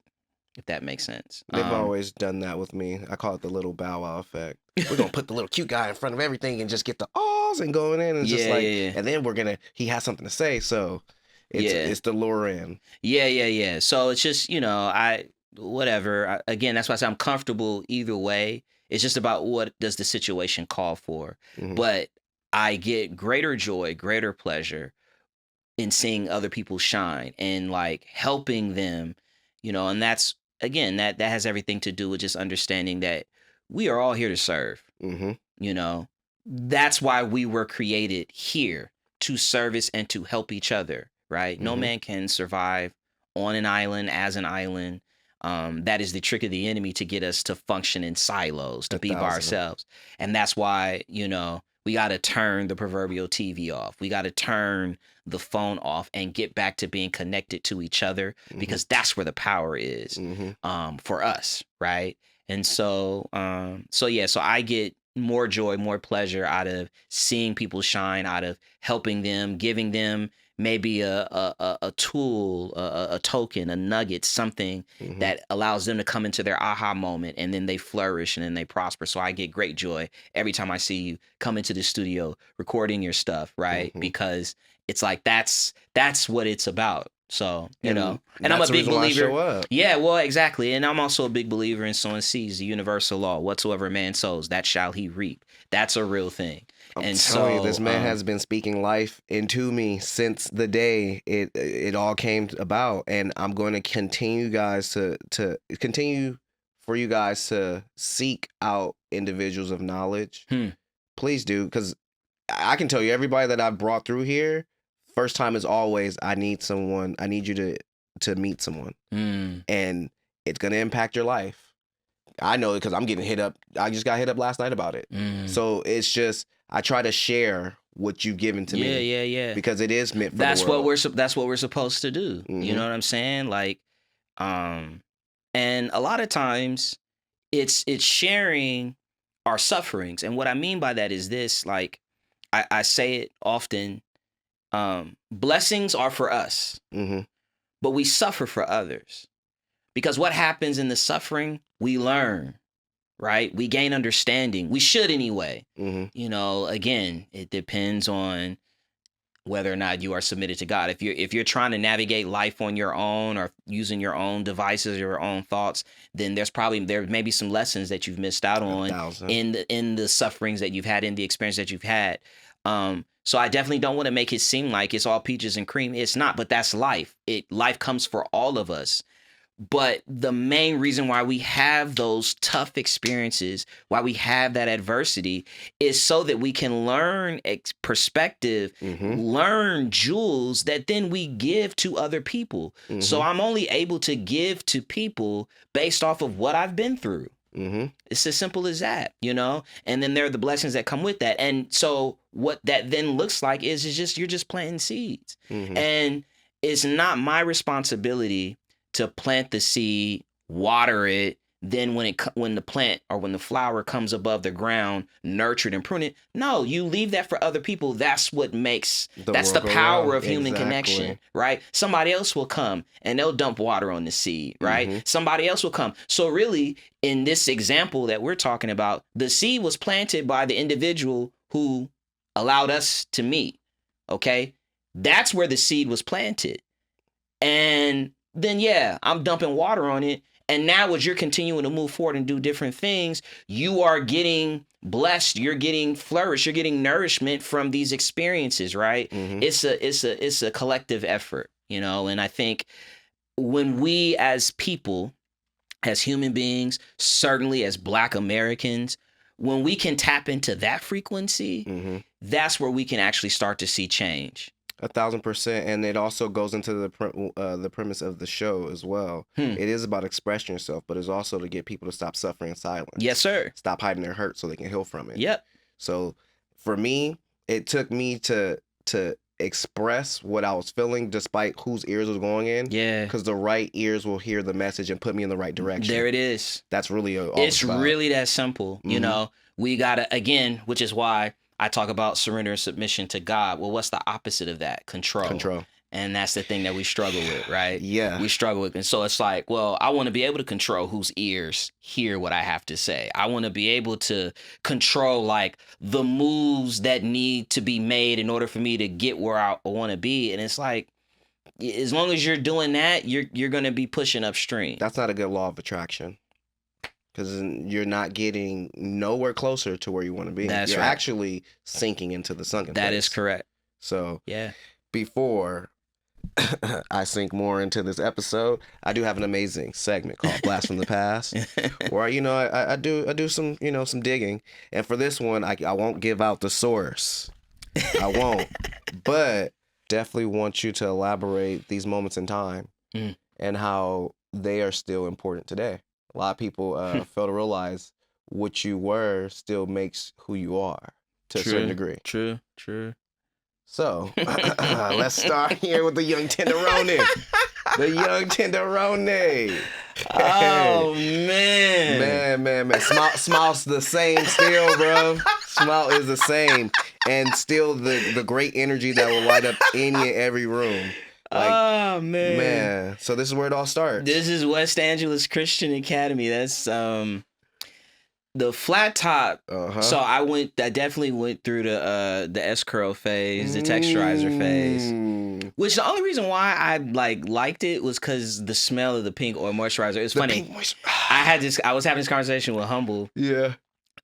if that makes sense. They've always done that with me. I call it the little Bow Wow effect. We're gonna put the little cute guy in front of everything and just get the ahs and going in, and just like, and then he has something to say, so it's the lure in. Yeah. So it's just whatever. Again, that's why I say I'm comfortable either way. It's just about what does the situation call for. But I get greater joy, greater pleasure in seeing other people shine and like helping them, and that's again that has everything to do with just understanding that we are all here to serve. That's why we were created here, to service and to help each other, right? No man can survive on an island as an island. That is the trick of the enemy, to get us to function in silos, to be by ourselves. And that's why, we got to turn the proverbial TV off. We got to turn the phone off and get back to being connected to each other, because that's where the power is for us, right? And so I get more joy, more pleasure out of seeing people shine, out of helping them, giving them maybe a tool, a token, a nugget, something that allows them to come into their aha moment, and then they flourish and then they prosper. So I get great joy every time I see you come into the studio recording your stuff, right? Because it's like that's what it's about. So, and I'm a big believer. Yeah, well, exactly. And I'm also a big believer in sowing seeds, the universal law. Whatsoever man sows, that shall he reap. That's a real thing. I'm telling you, this man has been speaking life into me since the day it all came about, and I'm going to continue for you guys to seek out individuals of knowledge. Please do, because I can tell you, everybody that I've brought through here, first time is always, I need you to meet someone, and it's going to impact your life. I know it because I'm getting hit up. I just got hit up last night about it. So it's just, I try to share what you've given to me. Yeah. Because it is meant for the world. That's what we're supposed to do. You know what I'm saying? Like, and a lot of times it's sharing our sufferings. And what I mean by that is this, like, I say it often, blessings are for us, but we suffer for others. Because what happens in the suffering, we learn, right? We gain understanding. We should anyway. Again, it depends on whether or not you are submitted to God. If you're trying to navigate life on your own or using your own devices, your own thoughts, then there may be some lessons that you've missed out on in the sufferings that you've had, in the experience that you've had. So I definitely don't want to make it seem like it's all peaches and cream. It's not, but that's life. Life comes for all of us. But the main reason why we have those tough experiences, why we have that adversity, is so that we can learn perspective, learn jewels that then we give to other people. So I'm only able to give to people based off of what I've been through. It's as simple as that, and then there are the blessings that come with that. And so what that then looks like is just, you're just planting seeds, and it's not my responsibility to plant the seed, water it, then when the plant or when the flower comes above the ground, nurtured and pruned, no, you leave that for other people. That's what makes that's the world go power round. of human connection, Exactly. right? Somebody else will come and they'll dump water on the seed, right? Somebody else will come. So really, in this example that we're talking about, the seed was planted by the individual who allowed us to meet. Okay, that's where the seed was planted. And then, yeah, I'm dumping water on it. And now as you're continuing to move forward and do different things, you are getting blessed, you're getting flourished, you're getting nourishment from these experiences, right? It's a collective effort, you know, and I think when we as people, as human beings, certainly as Black Americans, when we can tap into that frequency, that's where we can actually start to see change. 1,000%, and it also goes into the premise of the show as well. It is about expressing yourself, but it's also to get people to stop suffering in silence. Yes, sir. Stop hiding their hurt so they can heal from it. Yep. So for me, it took me to express what I was feeling, despite whose ears was going in. Yeah. Because the right ears will hear the message and put me in the right direction. There it is. That's really all it's about. really that simple. You know, we gotta, again, which is why I talk about surrender and submission to God. Well, what's the opposite of that? Control. And that's the thing that we struggle with, right? Yeah. We struggle with. And so it's like, well, I want to be able to control whose ears hear what I have to say. I want to be able to control like the moves that need to be made in order for me to get where I want to be. And it's like, as long as you're doing that, you're going to be pushing upstream. That's not a good law of attraction. Because you're not getting nowhere closer to where you want to be. That's you're right. actually sinking into the sunken place. That is correct. So Yeah. Before I sink more into this episode, I do have an amazing segment called Blast from the Past, where I do some some digging, and for this one I won't give out the source, I won't, but definitely want you to elaborate these moments in time and how they are still important today. A lot of people fail to realize what you were still makes who you are to a certain degree. True. So, let's start here with the young tenderoni. The young tenderoni. Oh, man. Smile's the same still, bro. Smile is the same. And still the great energy that will light up any and every room. Like, oh, man. So this is where it all starts. This is West Angeles Christian Academy. That's the flat top. So I definitely went through the S curl phase, the texturizer phase. Which the only reason why I liked it was because the smell of the pink oil moisturizer. It's funny. I was having this conversation with Humble. Yeah.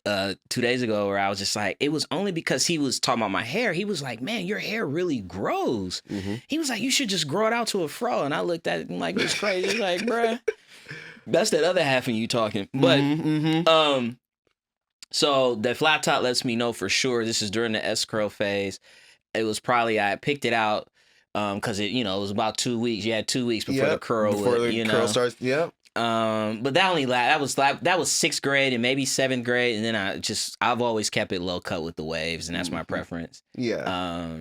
2 days ago where I was just like, it was only because he was talking about my hair. He was like, man, your hair really grows. He was like, you should just grow it out to a fro. And I looked at it like, it's crazy. It's like, bruh, that's that other half of you talking. But, so the flat top lets me know for sure. This is during the S curl phase. It was probably, I picked it out because it was about 2 weeks. You had 2 weeks before the curl. Before the curl starts, yeah. But that only that was 6th grade and maybe 7th grade, and then I've always kept it low cut with the waves, and that's my preference. Yeah.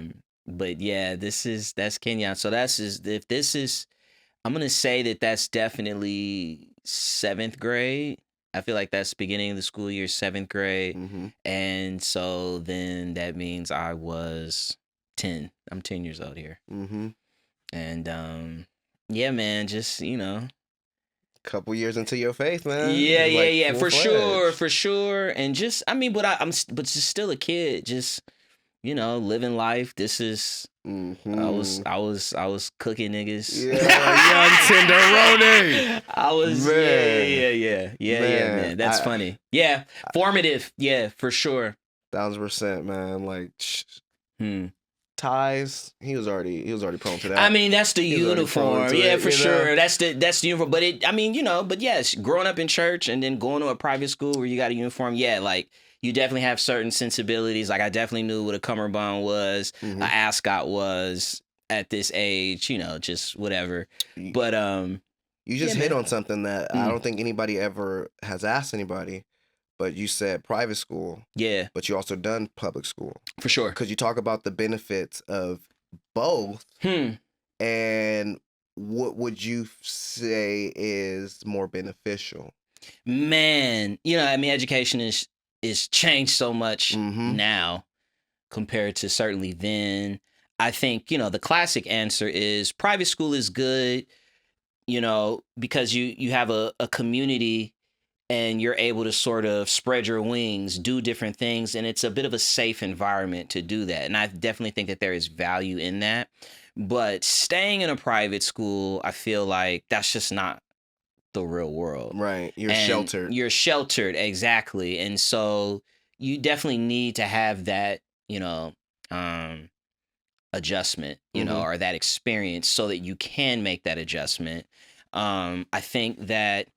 But yeah, that's Kenyon. So I'm gonna say that's definitely 7th grade. I feel like that's beginning of the school year, 7th grade, and so then that means I was 10. I'm 10 years old here, and yeah, man, just couple years into your faith, man. Yeah, for sure. And just, but just still a kid, just living life. This is I was cooking niggas. Young tenderoni. I was man. Man. That's funny. Yeah, formative. Yeah, for sure. 1,000%, man. Like ties. He was already prone to that. I mean, that's the uniform. Yeah, for sure. That's the uniform. But but yes, growing up in church and then going to a private school where you got a uniform. Yeah, like you definitely have certain sensibilities. Like I definitely knew what a cummerbund was, an ascot was at this age. Just whatever. But you just hit on something that I don't think anybody ever has asked anybody. But you said private school. Yeah. But you also done public school. For sure. Because you talk about the benefits of both. And what would you say is more beneficial? Man, I mean, education is changed so much now compared to certainly then. I think, the classic answer is private school is good, because you have a community and you're able to sort of spread your wings, do different things, and it's a bit of a safe environment to do that. And I definitely think that there is value in that. But staying in a private school, I feel like that's just not the real world. Right. You're And sheltered. You're sheltered, exactly. And so you definitely need to have that, um, adjustment, or that experience so that you can make that adjustment. I think that,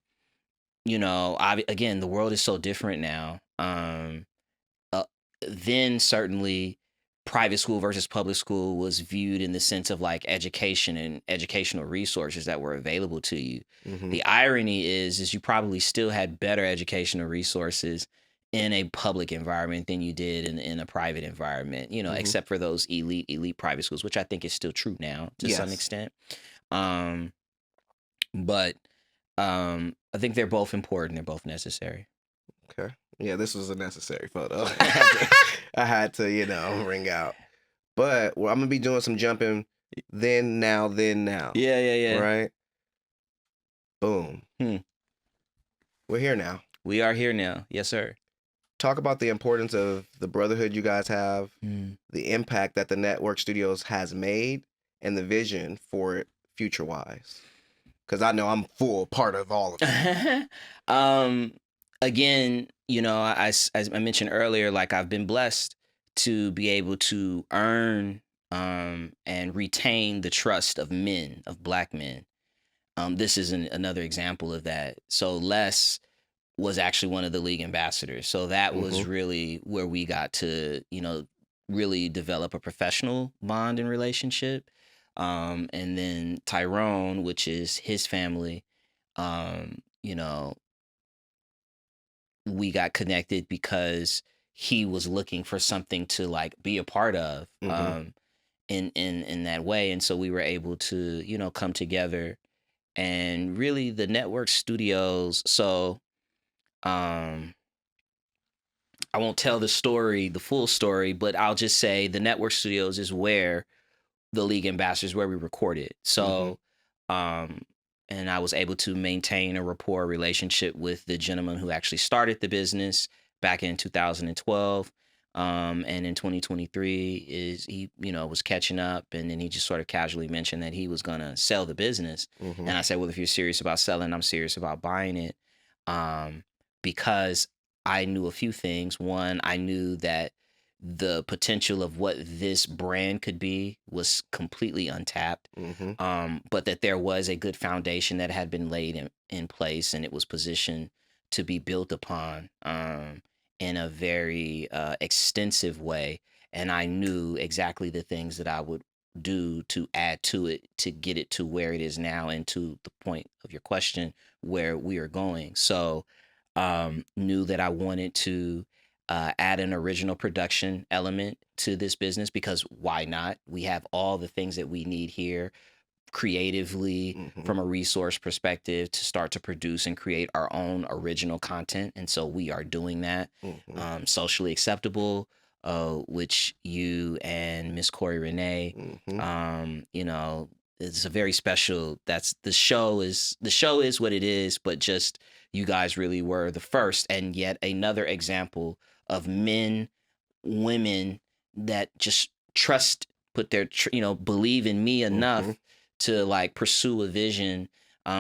again, the world is so different now. Uh, then certainly private school versus public school was viewed in the sense of like education and educational resources that were available to you. The irony is you probably still had better educational resources in a public environment than you did in a private environment, except for those elite private schools, which I think is still true now to some extent. But I think they're both important. They're both necessary. Okay. Yeah, this was a necessary photo. I had to, ring out. But I'm gonna be doing some jumping. Then now. Yeah. Right. Boom. We're here now. We are here now. Yes, sir. Talk about the importance of the brotherhood you guys have, the impact that the Network Studios has made, and the vision for it future-wise. Because I know I'm full part of all of it. Again, as I mentioned earlier, like I've been blessed to be able to earn and retain the trust of men, of Black men. This is another example of that. So Les was actually one of the league ambassadors. So that was really where we got to, really develop a professional bond and relationship. And then Tyrone, which is his family, we got connected because he was looking for something to like be a part of in that way. And so we were able to, come together. And really the network studios, so I won't tell the full story, but I'll just say the network studios is where the league ambassadors, where we recorded. So, and I was able to maintain a rapport relationship with the gentleman who actually started the business back in 2012. And in 2023 he, was catching up, and then he just sort of casually mentioned that he was going to sell the business. And I said, well, if you're serious about selling, I'm serious about buying it. Because I knew a few things. One, I knew that the potential of what this brand could be was completely untapped. But that there was a good foundation that had been laid in place, and it was positioned to be built upon in a very extensive way. And I knew exactly the things that I would do to add to it to get it to where it is now, and to the point of your question, where we are going. So knew that I wanted to add an original production element to this business, because why not? We have all the things that we need here creatively from a resource perspective to start to produce and create our own original content. And so we are doing that. Socially Acceptable, which you and Miss Corey Renee, it's a very special, the show is what it is, but just you guys really were the first, and yet another example of men, women that just trust, put their, believe in me enough to like pursue a vision,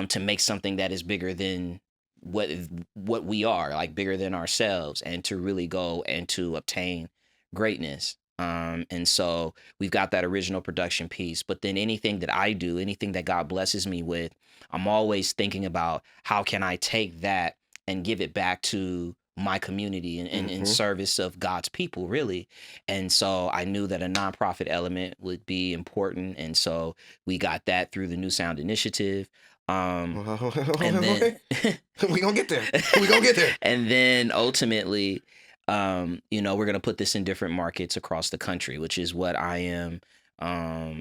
to make something that is bigger than what we are, like bigger than ourselves, and to really go and to obtain greatness. And so we've got that original production piece, but then anything that I do, anything that God blesses me with, I'm always thinking about how can I take that and give it back to my community and in service of God's people, really. And so I knew that a nonprofit element would be important. And so we got that through the New Sound Initiative. And then we gonna get there. And then ultimately, we're going to put this in different markets across the country, which is what I am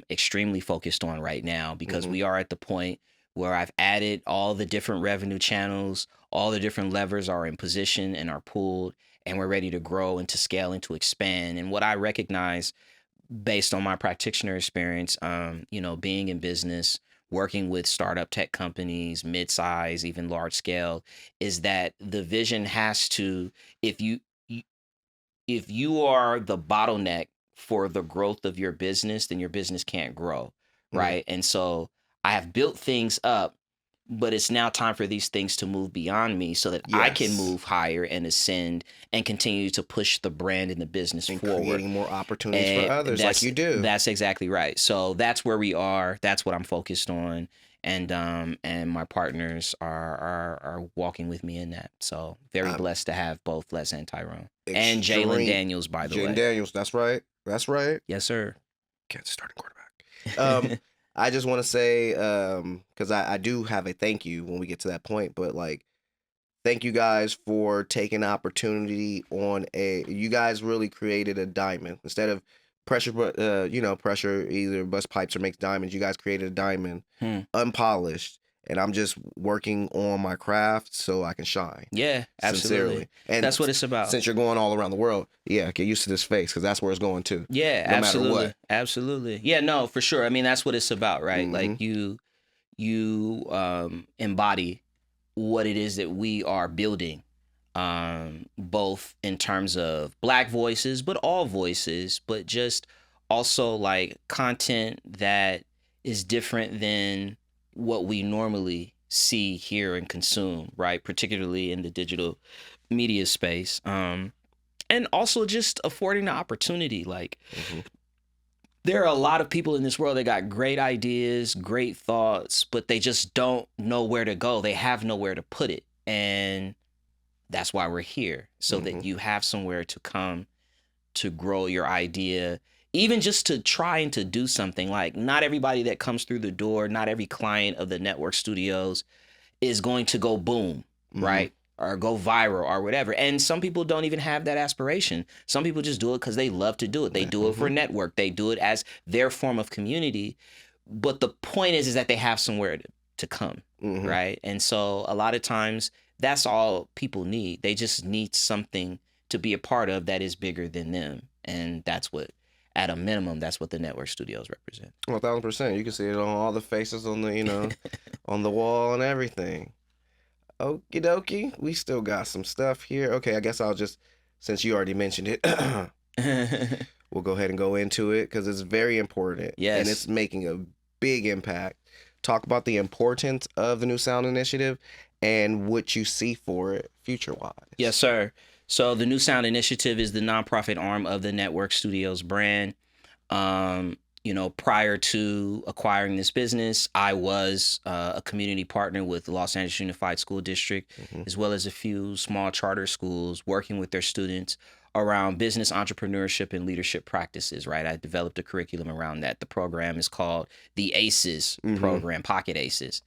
extremely focused on right now, because we are at the point where I've added all the different revenue channels, all the different levers are in position and are pulled, and we're ready to grow and to scale and to expand. And what I recognize based on my practitioner experience, being in business, working with startup tech companies, mid-size, even large scale, is that the vision has to, if you if you are the bottleneck for the growth of your business, then your business can't grow, right? And so I have built things up, but it's now time for these things to move beyond me so that I can Yes. move higher and ascend and continue to push the brand and the business And forward. creating more opportunities And for others like you do. That's exactly right. So that's where we are. That's what I'm focused on. And my partners are walking with me in that. So very blessed to have both Les and Tyrone. And Jalen Daniels, by the way. Jalen Daniels, that's right. That's right. Yes, sir. Get starting quarterback. I just want to say, because I do have a thank you when we get to that point, but like, thank you guys for taking the opportunity on you guys really created a diamond. Instead of pressure, pressure either bust pipes or makes diamonds, you guys created a diamond, unpolished. And I'm just working on my craft so I can shine. Yeah, absolutely. Sincerely. And that's what it's about. Since you're going all around the world, get used to this face because that's where it's going to. Yeah, no absolutely. matter what. Absolutely. Yeah, no, for sure. I mean, that's what it's about, right? Like you embody what it is that we are building, both in terms of Black voices, but all voices, but just also like content that is different than what we normally see, hear, and consume, right? Particularly in the digital media space. And also just affording the opportunity. Like, there are a lot of people in this world that got great ideas, great thoughts, but they just don't know where to go. They have nowhere to put it. And that's why we're here, so that you have somewhere to come to grow your idea, even just to try and to do something. Like, not everybody that comes through the door, not every client of the network studios is going to go boom, right? Or go viral or whatever. And some people don't even have that aspiration. Some people just do it because they love to do it. They do it for network. They do it as their form of community. But the point is that they have somewhere to come, right? And so a lot of times that's all people need. They just need something to be a part of that is bigger than them. And that's what, at a minimum, that's what the network studios represent. 1000%. You can see it on all the faces on the, on the wall and everything. Okie dokie. We still got some stuff here. Okay, I guess I'll just, since you already mentioned it, we'll go ahead and go into it because it's very important. Yes. And it's making a big impact. Talk about the importance of the New Sound Initiative and what you see for it future-wise. Yes, sir. So the New Sound Initiative is the nonprofit arm of the Network Studios brand. Prior to acquiring this business, I was a community partner with the Los Angeles Unified School District, as well as a few small charter schools, working with their students around business entrepreneurship and leadership practices, right? I developed a curriculum around that. The program is called the ACES program, Pocket ACES.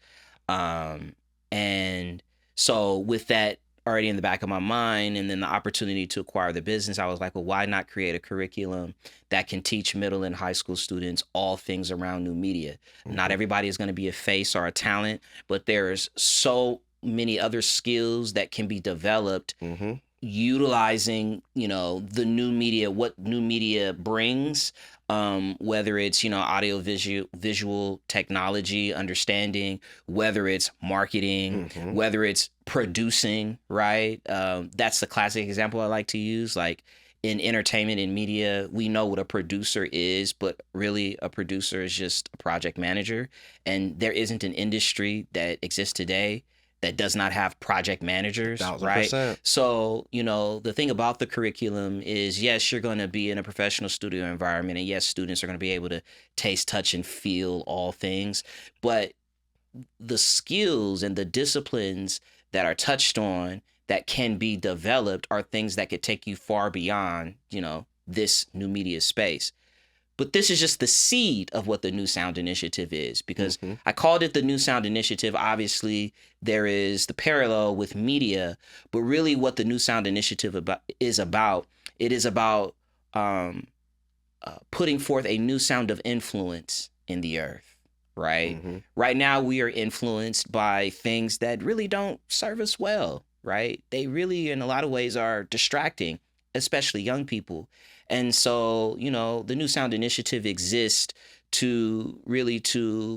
And so with that already in the back of my mind, and then the opportunity to acquire the business, I was like, well, why not create a curriculum that can teach middle and high school students all things around new media? Not everybody is going to be a face or a talent, but there's so many other skills that can be developed utilizing, the new media, what new media brings, whether it's, audio visual technology, understanding, whether it's marketing, whether it's producing, right? That's the classic example I like to use. Like, in entertainment and media, we know what a producer is, but really a producer is just a project manager. And there isn't an industry that exists today that does not have project managers, 1000%. right? So, the thing about the curriculum is, yes, you're going to be in a professional studio environment, and yes, students are going to be able to taste, touch, and feel all things. But the skills and the disciplines that are touched on that can be developed are things that could take you far beyond, this new media space. But this is just the seed of what the New Sound Initiative is, because I called it the New Sound Initiative. Obviously, there is the parallel with media, but really what the New Sound Initiative is about, it is about putting forth a new sound of influence in the earth, right? Right now, we are influenced by things that really don't serve us well, right? They really, in a lot of ways, are distracting, especially young people. And so, the New Sound Initiative exists to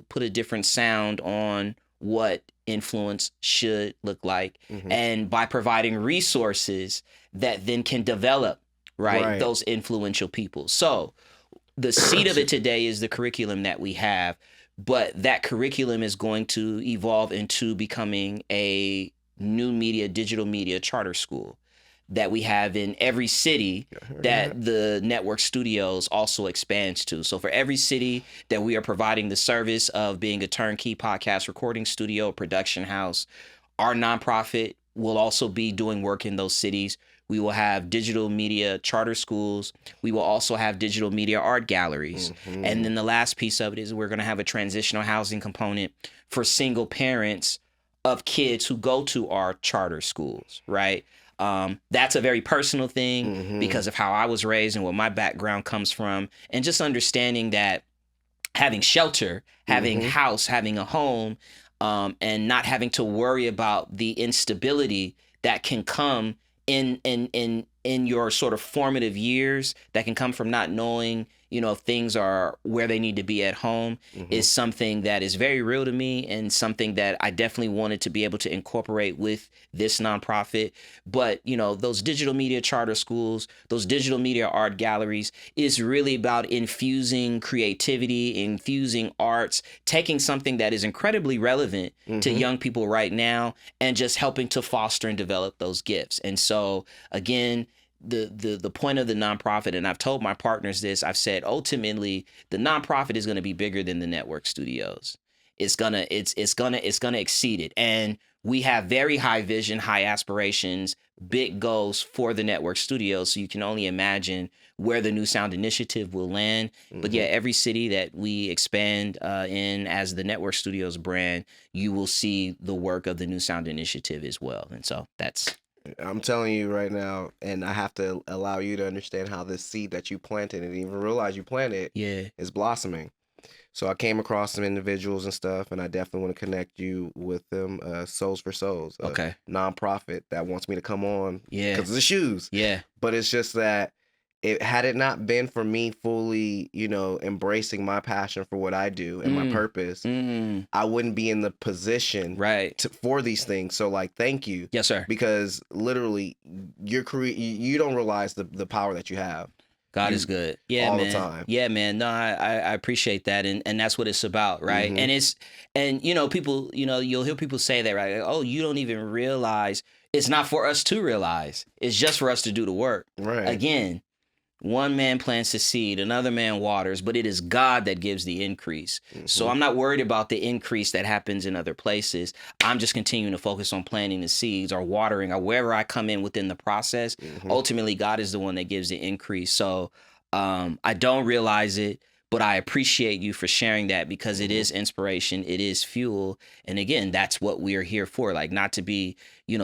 put a different sound on what influence should look like, and by providing resources that then can develop, right, those influential people. So the seed of it today is the curriculum that we have, but that curriculum is going to evolve into becoming a new media, digital media charter school that we have in every city that the network studios also expands to. So for every city that we are providing the service of being a turnkey podcast recording studio, production house, our nonprofit will also be doing work in those cities. We will have digital media charter schools. We will also have digital media art galleries. And then the last piece of it is we're going to have a transitional housing component for single parents of kids who go to our charter schools, right? That's a very personal thing because of how I was raised and what my background comes from. And just understanding that having shelter, having house, having a home, and not having to worry about the instability that can come in your sort of formative years, that can come from not knowing, if things are where they need to be at home, is something that is very real to me, and something that I definitely wanted to be able to incorporate with this nonprofit. But, those digital media charter schools, those digital media art galleries is really about infusing creativity, infusing arts, taking something that is incredibly relevant to young people right now, and just helping to foster and develop those gifts. And so, again, the point of the nonprofit, and I've told my partners this, I've said ultimately the nonprofit is going to be bigger than the network studios. It's gonna exceed it. And we have very high vision, high aspirations, big goals for the network studios. So you can only imagine where the New Sound Initiative will land. But yeah, every city that we expand in as the network studios brand, you will see the work of the New Sound Initiative as well. And so I'm telling you right now, and I have to allow you to understand how this seed that you planted and even realize you planted is blossoming. So I came across some individuals and stuff, and I definitely want to connect you with them. Souls for Souls, a nonprofit that wants me to come on because of the shoes. Yeah. But it's just that had it not been for me fully, embracing my passion for what I do and my purpose, I wouldn't be in the position for these things. So thank you. Yes, sir. Because literally you don't realize the power that you have. God is good. Yeah, all man. the time. Yeah, man. No, I appreciate that. And that's what it's about, right? And people, you'll hear people say that, right? Oh, you don't even realize. It's not for us to realize. It's just for us to do the work. Right. Again, one man plants the seed, another man waters, but it is God that gives the increase. So I'm not worried about the increase that happens in other places. I'm just continuing to focus on planting the seeds or watering or wherever I come in within the process. Ultimately, God is the one that gives the increase. So I don't realize it, but I appreciate you for sharing that, because it is inspiration, it is fuel. And again, that's what we are here for. Not to be,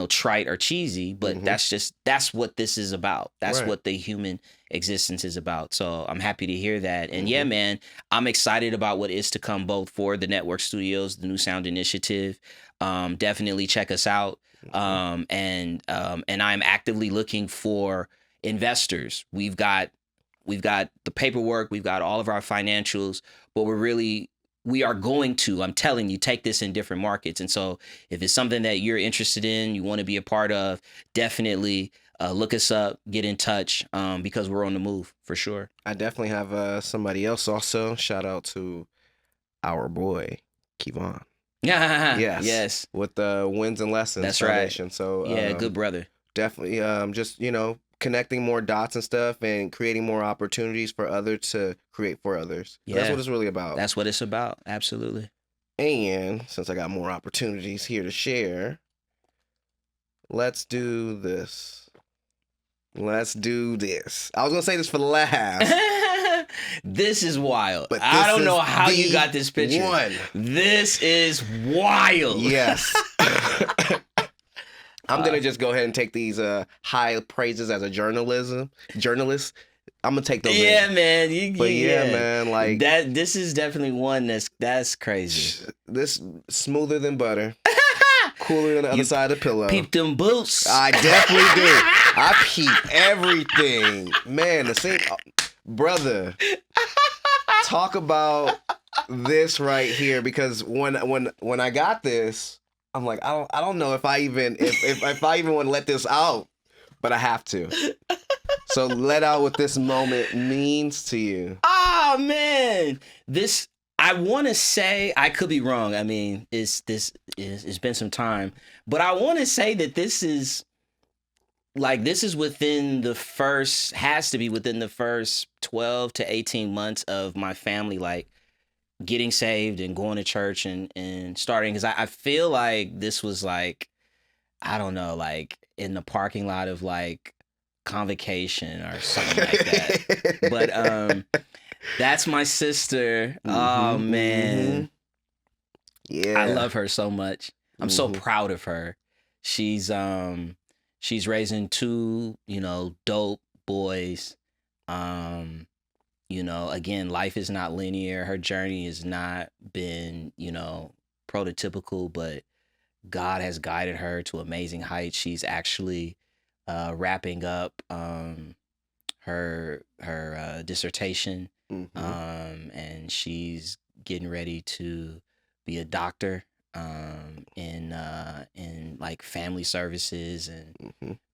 trite or cheesy, but that's what this is about. That's what the human existence is about. So I'm happy to hear that. And yeah, man, I'm excited about what is to come, both for the network studios, the New Sound Initiative. Definitely check us out. And I'm actively looking for investors. We've got the paperwork, we've got all of our financials, but we are going to, I'm telling you, take this in different markets. And so if it's something that you're interested in, you want to be a part of, definitely look us up, get in touch, because we're on the move for sure. I definitely have somebody else also. Shout out to our boy, Kevon. Yes. With the Wins and Lessons That's Foundation. Right. So good brother. Definitely just, connecting more dots and stuff and creating more opportunities for others to create for others. So that's what it's really about. That's what it's about. Absolutely. And since I got more opportunities here to share, let's do this. I was going to say this for the last. This is wild. But I don't know how you got this picture. This is wild. Yes. I'm going to just go ahead and take these high praises as a journalist. I'm gonna take those. Yeah, in. man. But yeah, man, like that. This is definitely one that's crazy. This smoother than butter, cooler than the other side of the pillow. Peep them boots. I definitely do. I peep everything, man. The same, brother. Talk about this right here, because when I got this, I'm like, I don't know if I even if I even want to let this out, but I have to. So let out what this moment means to you. Oh man, this I want to say, I could be wrong. I mean, it's been some time, but I want to say that this is within the first, has to be within the first 12 to 18 months of my family, like getting saved and going to church and starting. Because I feel like this was like, I don't know, like in the parking lot of like Convocation or something like that. But that's my sister. Oh man. Yeah. I love her so much. I'm so proud of her. She's raising two, dope boys. Again, life is not linear. Her journey has not been, prototypical, but God has guided her to amazing heights. She's actually wrapping up her dissertation, and she's getting ready to be a doctor in like family services, and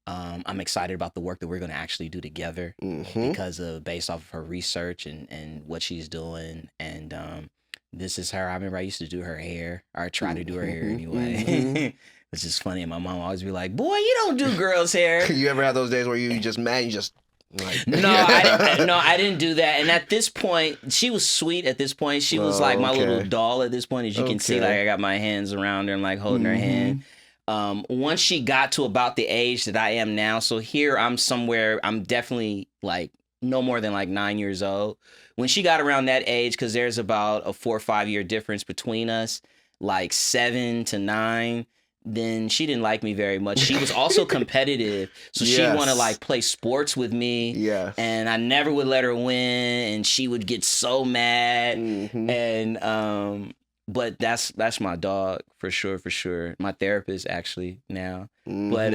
I'm excited about the work that we're going to actually do together because of based off of her research and what she's doing. And this is her. I remember I used to do her hair, or try to do her hair anyway. Which is funny. And my mom always be like, "Boy, you don't do girls' hair." You ever have those days where you just mad, you just like... No, I didn't do that. And at this point, she was sweet. At this point, she was like my little doll. At this point, as you can see, like I got my hands around her and like holding her hand. Once she got to about the age that I am now, so here I'm somewhere, I'm definitely like no more than like 9 years old. When she got around that age, because there's about a 4 or 5 year difference between us, like 7 to 9, then she didn't like me very much. She was also competitive, so she'd want to like play sports with me. Yes. And I never would let her win, and she would get so mad. And but that's my dog for sure. My therapist actually now. But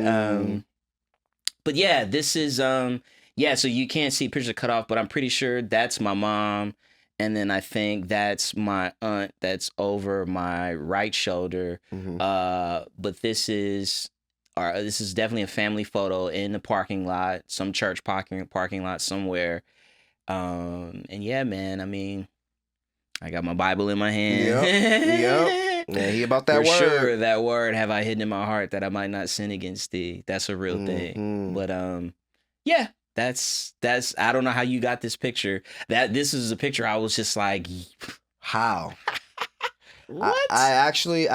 yeah, this is so you can't see pictures cut off, but I'm pretty sure that's my mom. And then I think that's my aunt that's over my right shoulder. But this is definitely a family photo in the parking lot, some church parking lot somewhere. And yeah, man, I mean, I got my Bible in my hand. Yep. Yeah, he about that For word. sure, that word have I hidden in my heart that I might not sin against thee. That's a real thing. But yeah. That's I don't know how you got this picture. This is a picture I was just like, how? What? I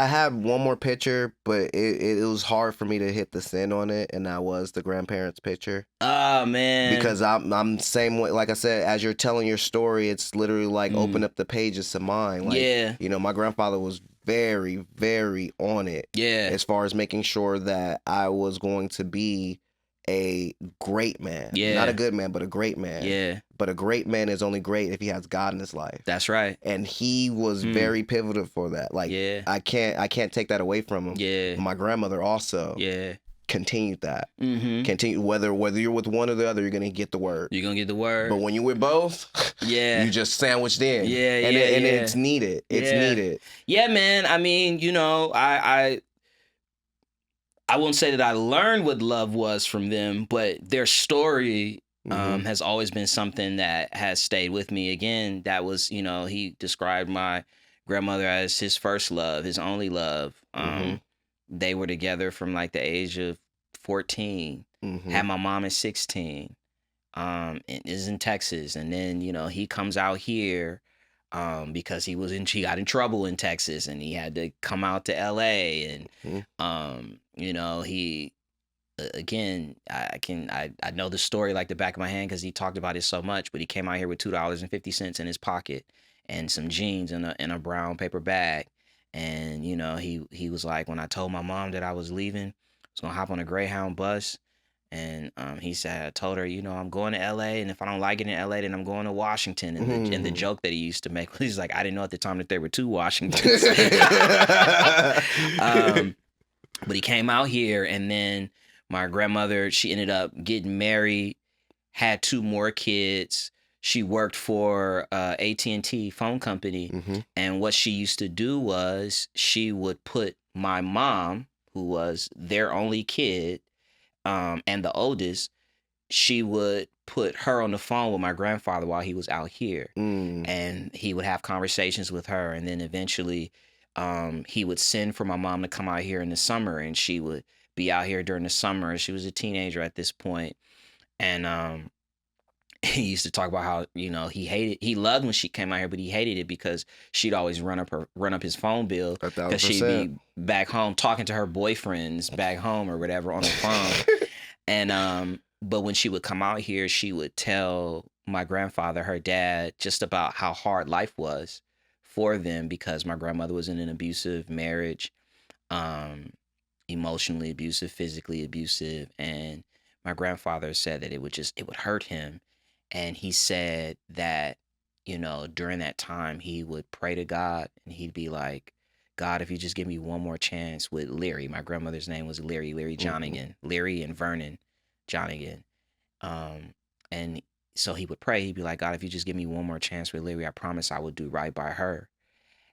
had one more picture, but it was hard for me to hit the send on it, and that was the grandparents' picture. Oh man. Because I'm same way. Like I said, as you're telling your story, it's literally like open up the pages to mine. Like, my grandfather was very, very on it. Yeah. As far as making sure that I was going to be a great man. Yeah. Not a good man, but a great man. Yeah. But a great man is only great if he has God in his life. That's right. And he was very pivotal for that. Like, I can't take that away from him. Yeah. My grandmother also continued that. Continue whether you're with one or the other, you're gonna get the word. You're gonna get the word. But when you're with both, you just sandwiched in. And it's needed. It's needed. Yeah, man. I mean, I won't say that I learned what love was from them, but their story has always been something that has stayed with me. Again, that was, he described my grandmother as his first love, his only love. They were together from like the age of 14, had my mom at 16, and is in Texas. And then, he comes out here because he got in trouble in Texas, and he had to come out to LA. And he again, I know the story like the back of my hand because he talked about it so much. But he came out here with $2.50 in his pocket and some jeans in a brown paper bag. And he was like, when I told my mom that I was leaving, I was gonna hop on a Greyhound bus And he said, I told her, I'm going to LA, and if I don't like it in LA, then I'm going to Washington. And the joke that he used to make was he's like, I didn't know at the time that there were two Washingtons. But he came out here, and then my grandmother, she ended up getting married, had 2 more kids. She worked for AT&T phone company. And what she used to do was she would put my mom, who was their only kid, and the oldest, she would put her on the phone with my grandfather while he was out here. And he would have conversations with her. And then eventually he would send for my mom to come out here in the summer, and she would be out here during the summer. She was a teenager at this point. And he used to talk about how, he loved when she came out here, but he hated it because she'd always run up his phone bill, because she'd be back home talking to her boyfriends back home or whatever on the phone. And but when she would come out here, she would tell my grandfather, her dad, just about how hard life was for them, because my grandmother was in an abusive marriage, emotionally abusive, physically abusive. And my grandfather said that it would hurt him. And he said that, during that time, he would pray to God, and he'd be like, God, if you just give me one more chance with Leary. My grandmother's name was Leary Johnigan, Leary and Vernon Johnigan. And so he would pray. He'd be like, God, if you just give me one more chance with Leary, I promise I will do right by her.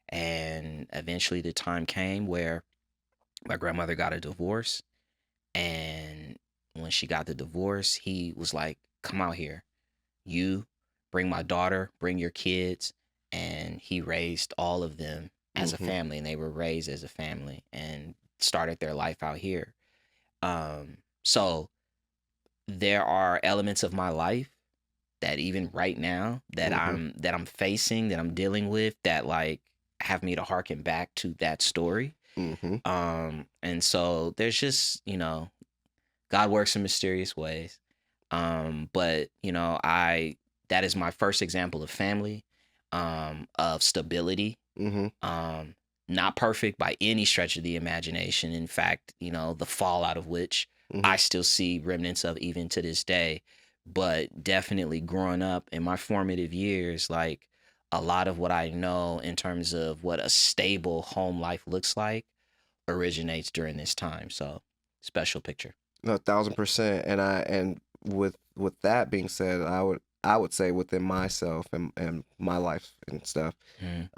And eventually the time came where my grandmother got a divorce. And when she got the divorce, he was like, come out here. You bring my daughter, bring your kids. And he raised all of them as a family, and they were raised as a family and started their life out here. So there are elements of my life that even right now that I'm facing, that I'm dealing with, that like have me to harken back to that story. And so there's just, God works in mysterious ways. But that is my first example of family, of stability. Not perfect by any stretch of the imagination. In fact, the fallout of which I still see remnants of even to this day. But definitely growing up in my formative years, like a lot of what I know in terms of what a stable home life looks like originates during this time. So special picture. No, 1,000%. And with that being said, I would say within myself and my life and stuff,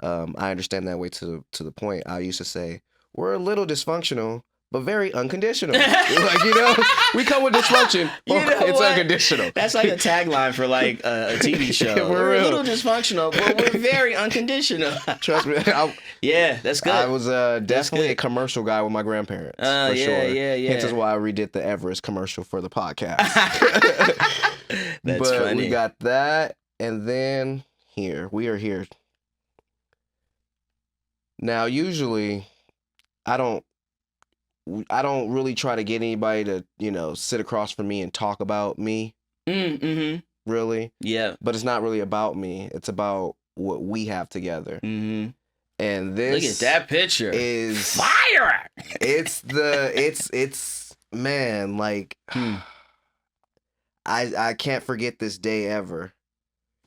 I understand that way to the point. I used to say we're a little dysfunctional, but very unconditional. Like, we come with dysfunction, but it's unconditional. That's like a tagline for like a TV show. We're a little dysfunctional, but we're very unconditional. Trust me. Yeah, that's good. I was definitely a commercial guy with my grandparents. For sure. Yeah. Hence is why I redid the Everest commercial for the podcast. That's funny. We got that, and then we are here. Now, usually, I don't really try to get anybody to, sit across from me and talk about me. Really. Yeah. But it's not really about me. It's about what we have together. And this, look at that picture, is fire. It's man, like I can't forget this day ever.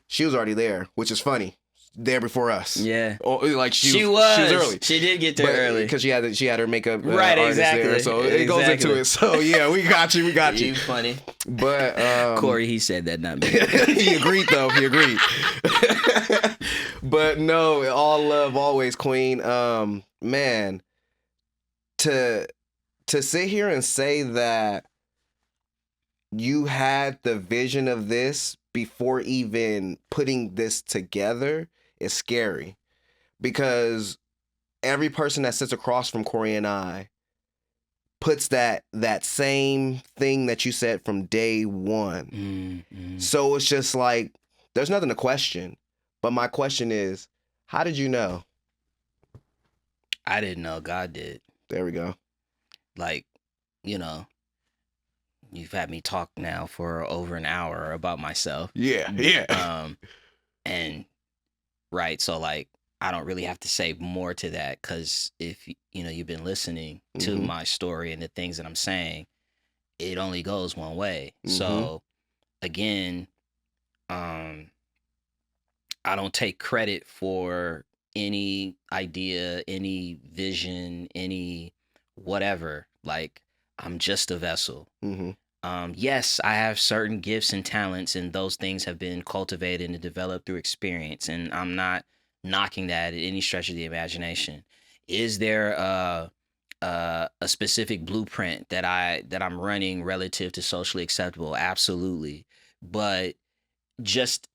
She was already there, which is funny. There before us. Yeah. Like she was early. She did get there early because she had her makeup right, artist exactly. there, so it goes into it. So yeah, we got you. You funny. But Corey, he said that, not me. He agreed though. He agreed. But no, all love, always, Queen. Man, to sit here and say that you had the vision of this before even putting this together is scary, because every person that sits across from Corey and I puts that same thing that you said from day one. So it's just like, there's nothing to question. But my question is, how did you know? I didn't know. God did. There we go. Like, you've had me talk now for over an hour about myself. Yeah. And right, so like I don't really have to say more to that, because if you've been listening to my story and the things that I'm saying, it only goes one way. Mhm. So again, I don't take credit for any idea, any vision, any whatever. Like, I'm just a vessel. Mhm. Yes, I have certain gifts and talents, and those things have been cultivated and developed through experience. And I'm not knocking that at any stretch of the imagination. Is there a specific blueprint that I'm running relative to socially acceptable? Absolutely, but just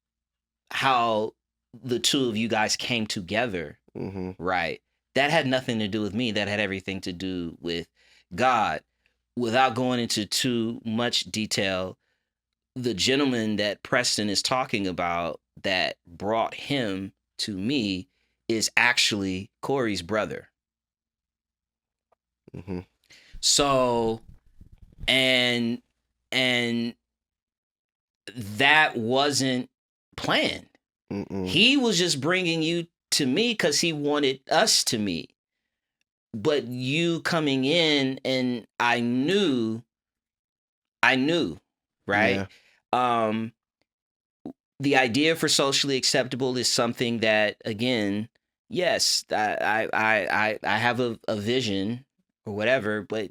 how the two of you guys came together, Mhm. right? That had nothing to do with me. That had everything to do with God. Without going into too much detail, the gentleman that Preston is talking about that brought him to me is actually Corey's brother. Mhm. So, and and that wasn't planned. Mm-mm. He was just bringing you to me because he wanted us to meet. But you coming in, and I knew, right? Yeah. Um, the idea for socially acceptable is something that, again, yes, I have a vision or whatever, but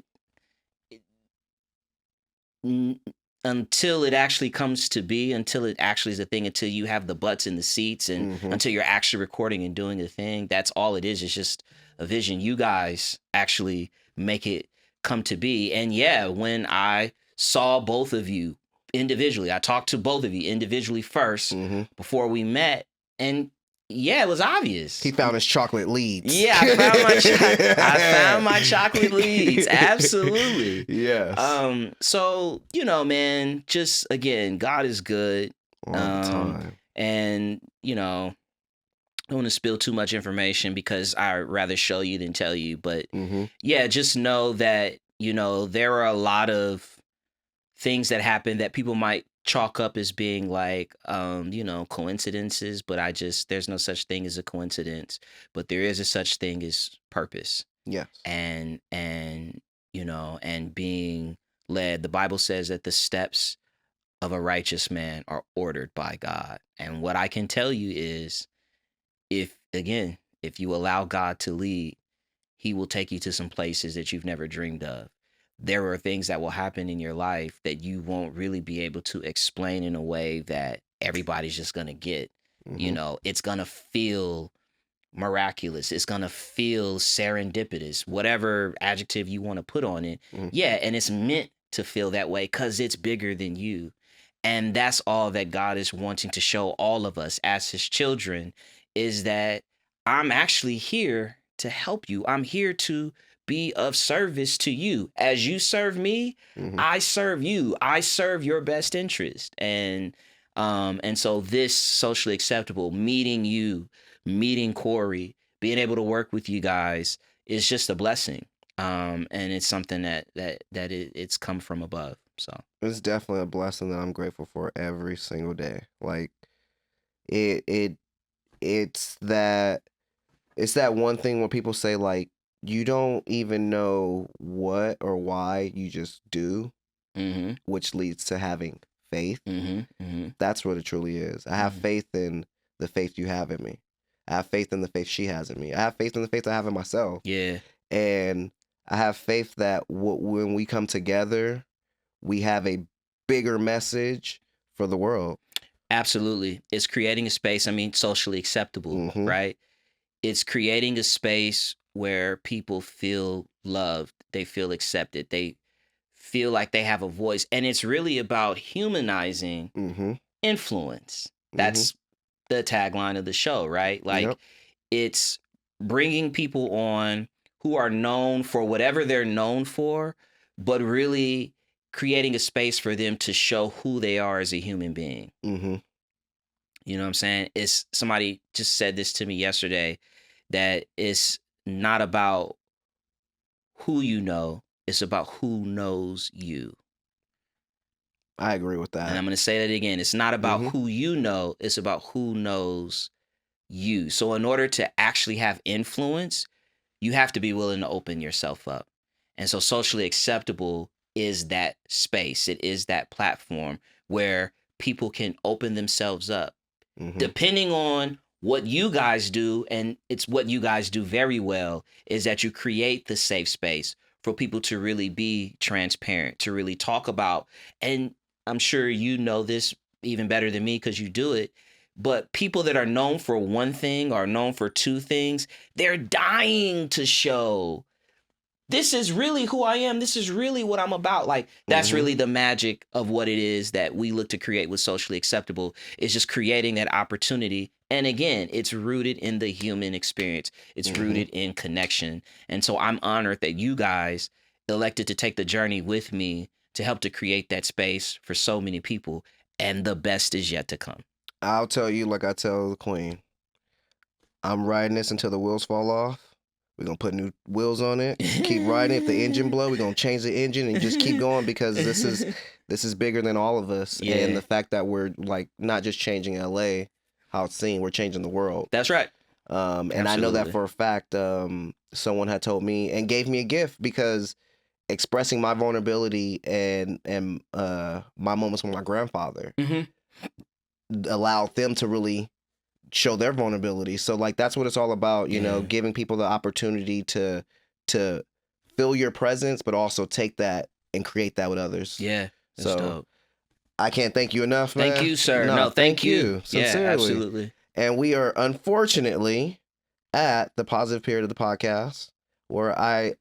n- until it actually comes to be, until it actually is a thing, until you have the butts in the seats, and Mhm. until you're actually recording and doing the thing, that's all it is. It's just a vision. You guys actually make it come to be. And yeah, when I saw both of you individually, I talked to both of you individually first Mhm. before we met, and yeah, it was obvious. He found his chocolate leads. Yeah, I found my chocolate leads. Absolutely. Yes. So, man, just again, God is good. All the time. And, I don't want to spill too much information because I'd rather show you than tell you. But Mhm. yeah, just know that, there are a lot of things that happen that people might chalk up as being like coincidences, but there's no such thing as a coincidence, but there is a such thing as purpose. Yes. And and being led. The Bible says that the steps of a righteous man are ordered by God. And what I can tell you is, if you allow God to lead, he will take you to some places that you've never dreamed of. There are things that will happen in your life that you won't really be able to explain in a way that everybody's just going to get. Mhm. It's going to feel miraculous. It's going to feel serendipitous, whatever adjective you want to put on it. Mhm. Yeah, and it's meant to feel that way because it's bigger than you. And that's all that God is wanting to show all of us as his children, is that I'm actually here to help you. I'm here to be of service to you. As you serve me, Mhm. I serve you. I serve your best interest. And so this socially acceptable, meeting you, meeting Corey, being able to work with you guys is just a blessing. And it's something it's come from above. So It's definitely a blessing that I'm grateful for every single day. Like it it it's that one thing where people say like you don't even know what or why, you just do, mm-hmm, which leads to having faith. mm-hmm, mm-hmm, That's what it truly is. I have mm-hmm. faith in the faith you have in me. I have faith in the faith she has in me. I have faith in the faith I have in myself. Yeah, And I have faith that when we come together, we have a bigger message for the world. absolutely. It's creating a space, socially acceptable, Mm-hmm. right? It's creating a space where people feel loved, they feel accepted, they feel like they have a voice. And it's really about humanizing Mm-hmm. influence. Mm-hmm. That's the tagline of the show, right? Like, Yep. it's bringing people on who are known for whatever they're known for, but really creating a space for them to show who they are as a human being. Mm-hmm. You know what I'm saying? It's somebody just said this to me yesterday, that it's not about who you know, it's about who knows you. I agree with And that. I'm going to say that again. It's not about Mm-hmm. who you know, it's about who knows you. So in order to actually have influence, you have to be willing to open yourself up. And so socially acceptable is that space. It is that platform where people can open themselves up. Depending on what you guys do, and it's what you guys do very well, is that you create the safe space for people to really be transparent, to really talk about. And I'm sure you know this even better than me because you do it. But people that are known for one thing or known for two things, they're dying to show this is really who I am. This is really what I'm about. Like, that's really the magic of what it is that we look to create with Socially Acceptable, is just creating that opportunity. And again, it's rooted in the human experience. It's rooted in connection. And so I'm honored that you guys elected to take the journey with me to help to create that space for so many people. And the best is yet to come. I'll tell you, like I tell the queen, I'm riding this until the wheels fall off. We're going to put new wheels on it. Keep riding. If the engine blow, we're going to change the engine and just keep going, because this is bigger than all of us. Yeah. And the fact that we're like not just changing LA, how it's seen, we're changing the world. That's right. And I know that for a fact. Someone had told me and gave me a gift, because expressing my vulnerability and my moments with my grandfather allowed them to really show their vulnerability. So like that's what it's all about, you know, giving people the opportunity to feel your presence, but also take that and create that with others. Yeah. That's dope. I can't thank you enough, man. Thank you, sir. No, thank you. Sincerely. Yeah, absolutely. And we are unfortunately at the positive period of the podcast where I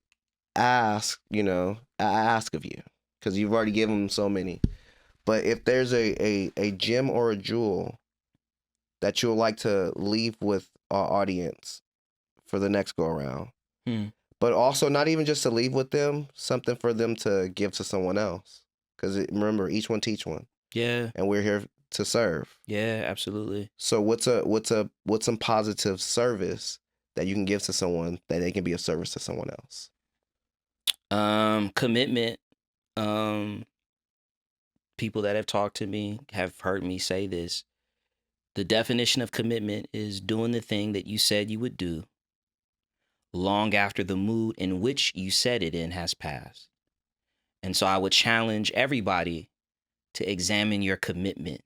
ask of you, because you've already given so many. But if there's a gem or a jewel that you'll like to leave with our audience for the next go around, but also not even just to leave with them, something for them to give to someone else. Because remember, each one teach one. Yeah. And we're here to serve. Yeah, absolutely. So what's some positive service that you can give to someone that they can be of service to someone else? Commitment. People that have talked to me have heard me say this. The definition of commitment is doing the thing that you said you would do long after the mood in which you said it in has passed. And so I would challenge everybody to examine your commitment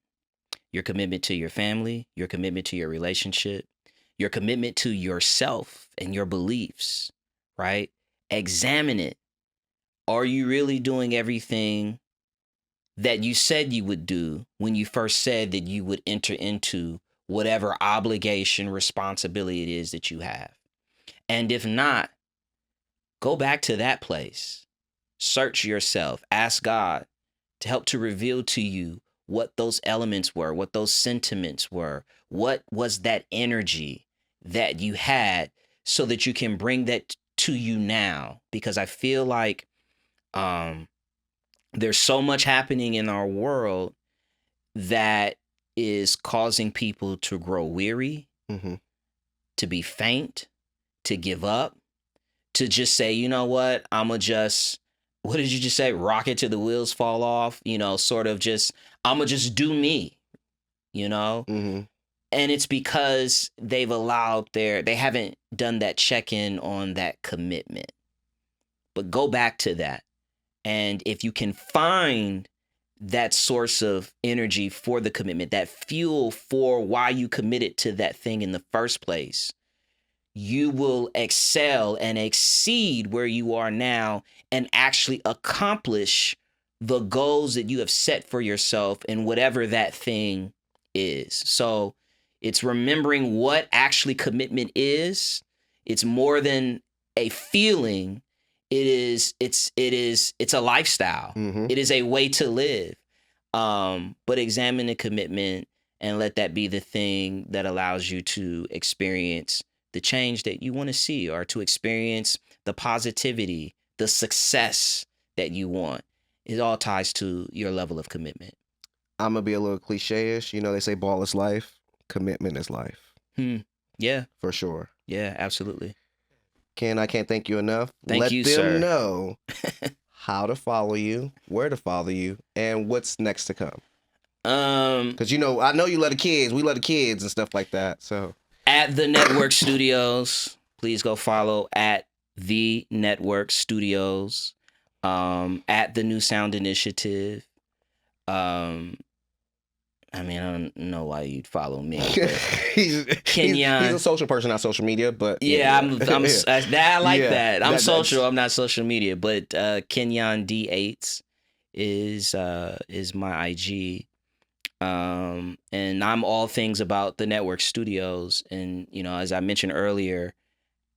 to your family, your commitment to your relationship, your commitment to yourself and your beliefs, right? Examine it. Are you really doing everything that you said you would do when you first said that you would enter into whatever obligation, responsibility it is that you have? And if not, go back to that place. Search yourself. Ask God to help to reveal to you what those elements were, what those sentiments were, what was that energy that you had, so that you can bring that to you now. Because I feel like there's so much happening in our world that is causing people to grow weary, to be faint, to give up, to just say, you know what, what did you just say? Rock it till the wheels fall off, sort of just, I'm going to just do me, And it's because they haven't done that check-in on that commitment. But go back to that. And if you can find that source of energy for the commitment, that fuel for why you committed to that thing in the first place, you will excel and exceed where you are now and actually accomplish the goals that you have set for yourself and whatever that thing is. So it's remembering what actually commitment is. It's more than a feeling. It's a lifestyle. It is a way to live. But examine the commitment and let that be the thing that allows you to experience the change that you want to see, or to experience the positivity, the success that you want. It all ties to your level of commitment. I'm going to be a little cliche-ish. They say ball is life. Commitment is life. Yeah. For sure. Yeah, absolutely. Ken, I can't thank you enough. Thank you, sir. Let sir. them know how to follow you, where to follow you, and what's next to come. Because, I know you love the kids. We love the kids and stuff like that. So at the Network Studios, please go follow at the Network Studios. at the New Sound Initiative. I mean, I don't know why you'd follow me. Kenyon. He's a social person, not social media, but yeah, I'm I like Yeah, that. I'm that's- social. I'm not social media, but Kenyon D8 is my IG. And I'm all things about the network studios, and as I mentioned earlier,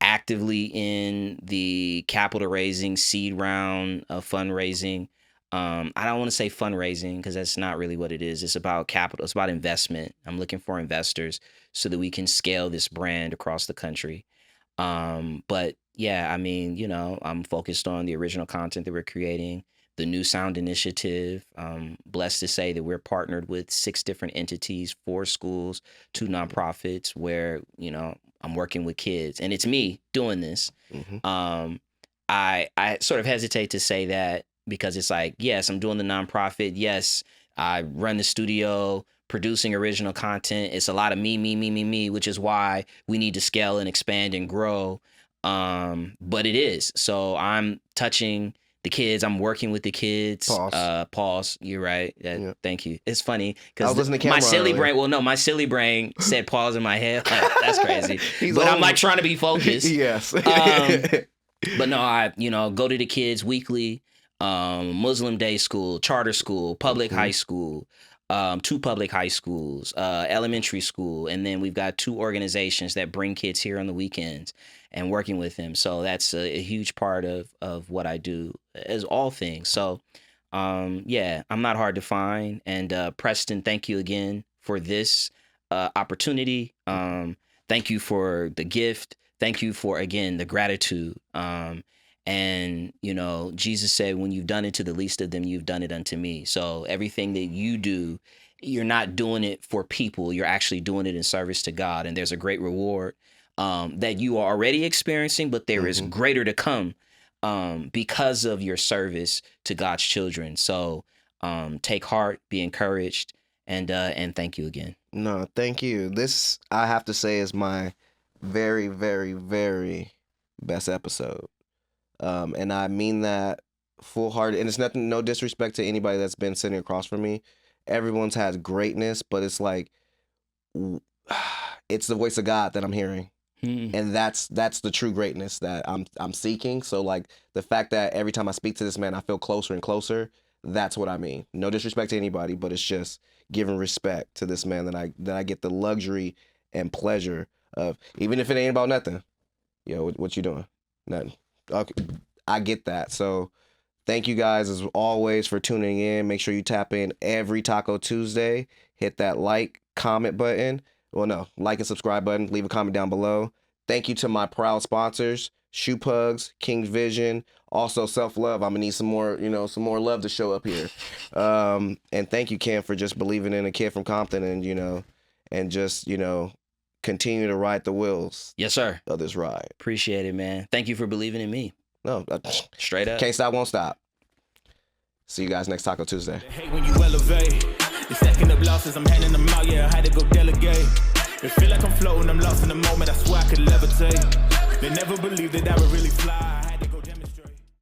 actively in the capital raising seed round of fundraising. I don't want to say fundraising because that's not really what it is. It's about capital. It's about investment. I'm looking for investors so that we can scale this brand across the country. But yeah, I mean, I'm focused on the original content that we're creating, the New Sound Initiative. Blessed to say that we're partnered with 6 different entities, 4 schools, 2 nonprofits, where I'm working with kids, and it's me doing this. I sort of hesitate to say that because it's like, yes, I'm doing the nonprofit. Yes, I run the studio, producing original content. It's a lot of me, which is why we need to scale and expand and grow. But it is. So I'm touching the kids. I'm working with the kids. Pause. You're right. Yeah. Thank you. It's funny because my silly brain. Well, no, my silly brain said pause in my head. Like, that's crazy. But I'm like trying to be focused. Yes. But no, I go to the kids weekly. Muslim day school, charter school, public high school, 2 public high schools, elementary school, and then we've got 2 organizations that bring kids here on the weekends and working with them. So that's a huge part of what I do as all things. So yeah, I'm not hard to find. And Preston, thank you again for this opportunity. Thank you for the gift. Thank you for, again, the gratitude. And, Jesus said, when you've done it to the least of them, you've done it unto me. So everything that you do, you're not doing it for people. You're actually doing it in service to God. And there's a great reward that you are already experiencing, but there is greater to come because of your service to God's children. So take heart, be encouraged, and thank you again. No, thank you. This, I have to say, is my very, very, very best episode. And I mean that full-hearted, and it's nothing, no disrespect to anybody that's been sitting across from me. Everyone's had greatness, but it's like, it's the voice of God that I'm hearing. And that's the true greatness that I'm seeking. So like the fact that every time I speak to this man, I feel closer and closer. That's what I mean. No disrespect to anybody, but it's just giving respect to this man that I get the luxury and pleasure of, even if it ain't about nothing. Yo, what you doing? Nothing. Okay, I get that. So thank you guys as always for tuning in. Make sure you tap in every Taco Tuesday. Hit that like, comment button. Well, no, like and subscribe button. Leave a comment down below. Thank you to my proud sponsors, Shoe Pugs, King's Vision, also Self Love. I'm gonna need some more love to show up here. And thank you, Ken, for just believing in a kid from Compton and just continue to ride the wheels. Yes, sir. Of this ride. Appreciate it, man. Thank you for believing in me. No, straight up. Can't stop, won't stop. See you guys next Taco Tuesday. Hate when you elevate. You're stacking up losses, I'm handing them out, yeah, I had to go delegate. It feel like I'm floating, I'm lost in the moment, I swear I could levitate. They never believed that I would really fly. I had to go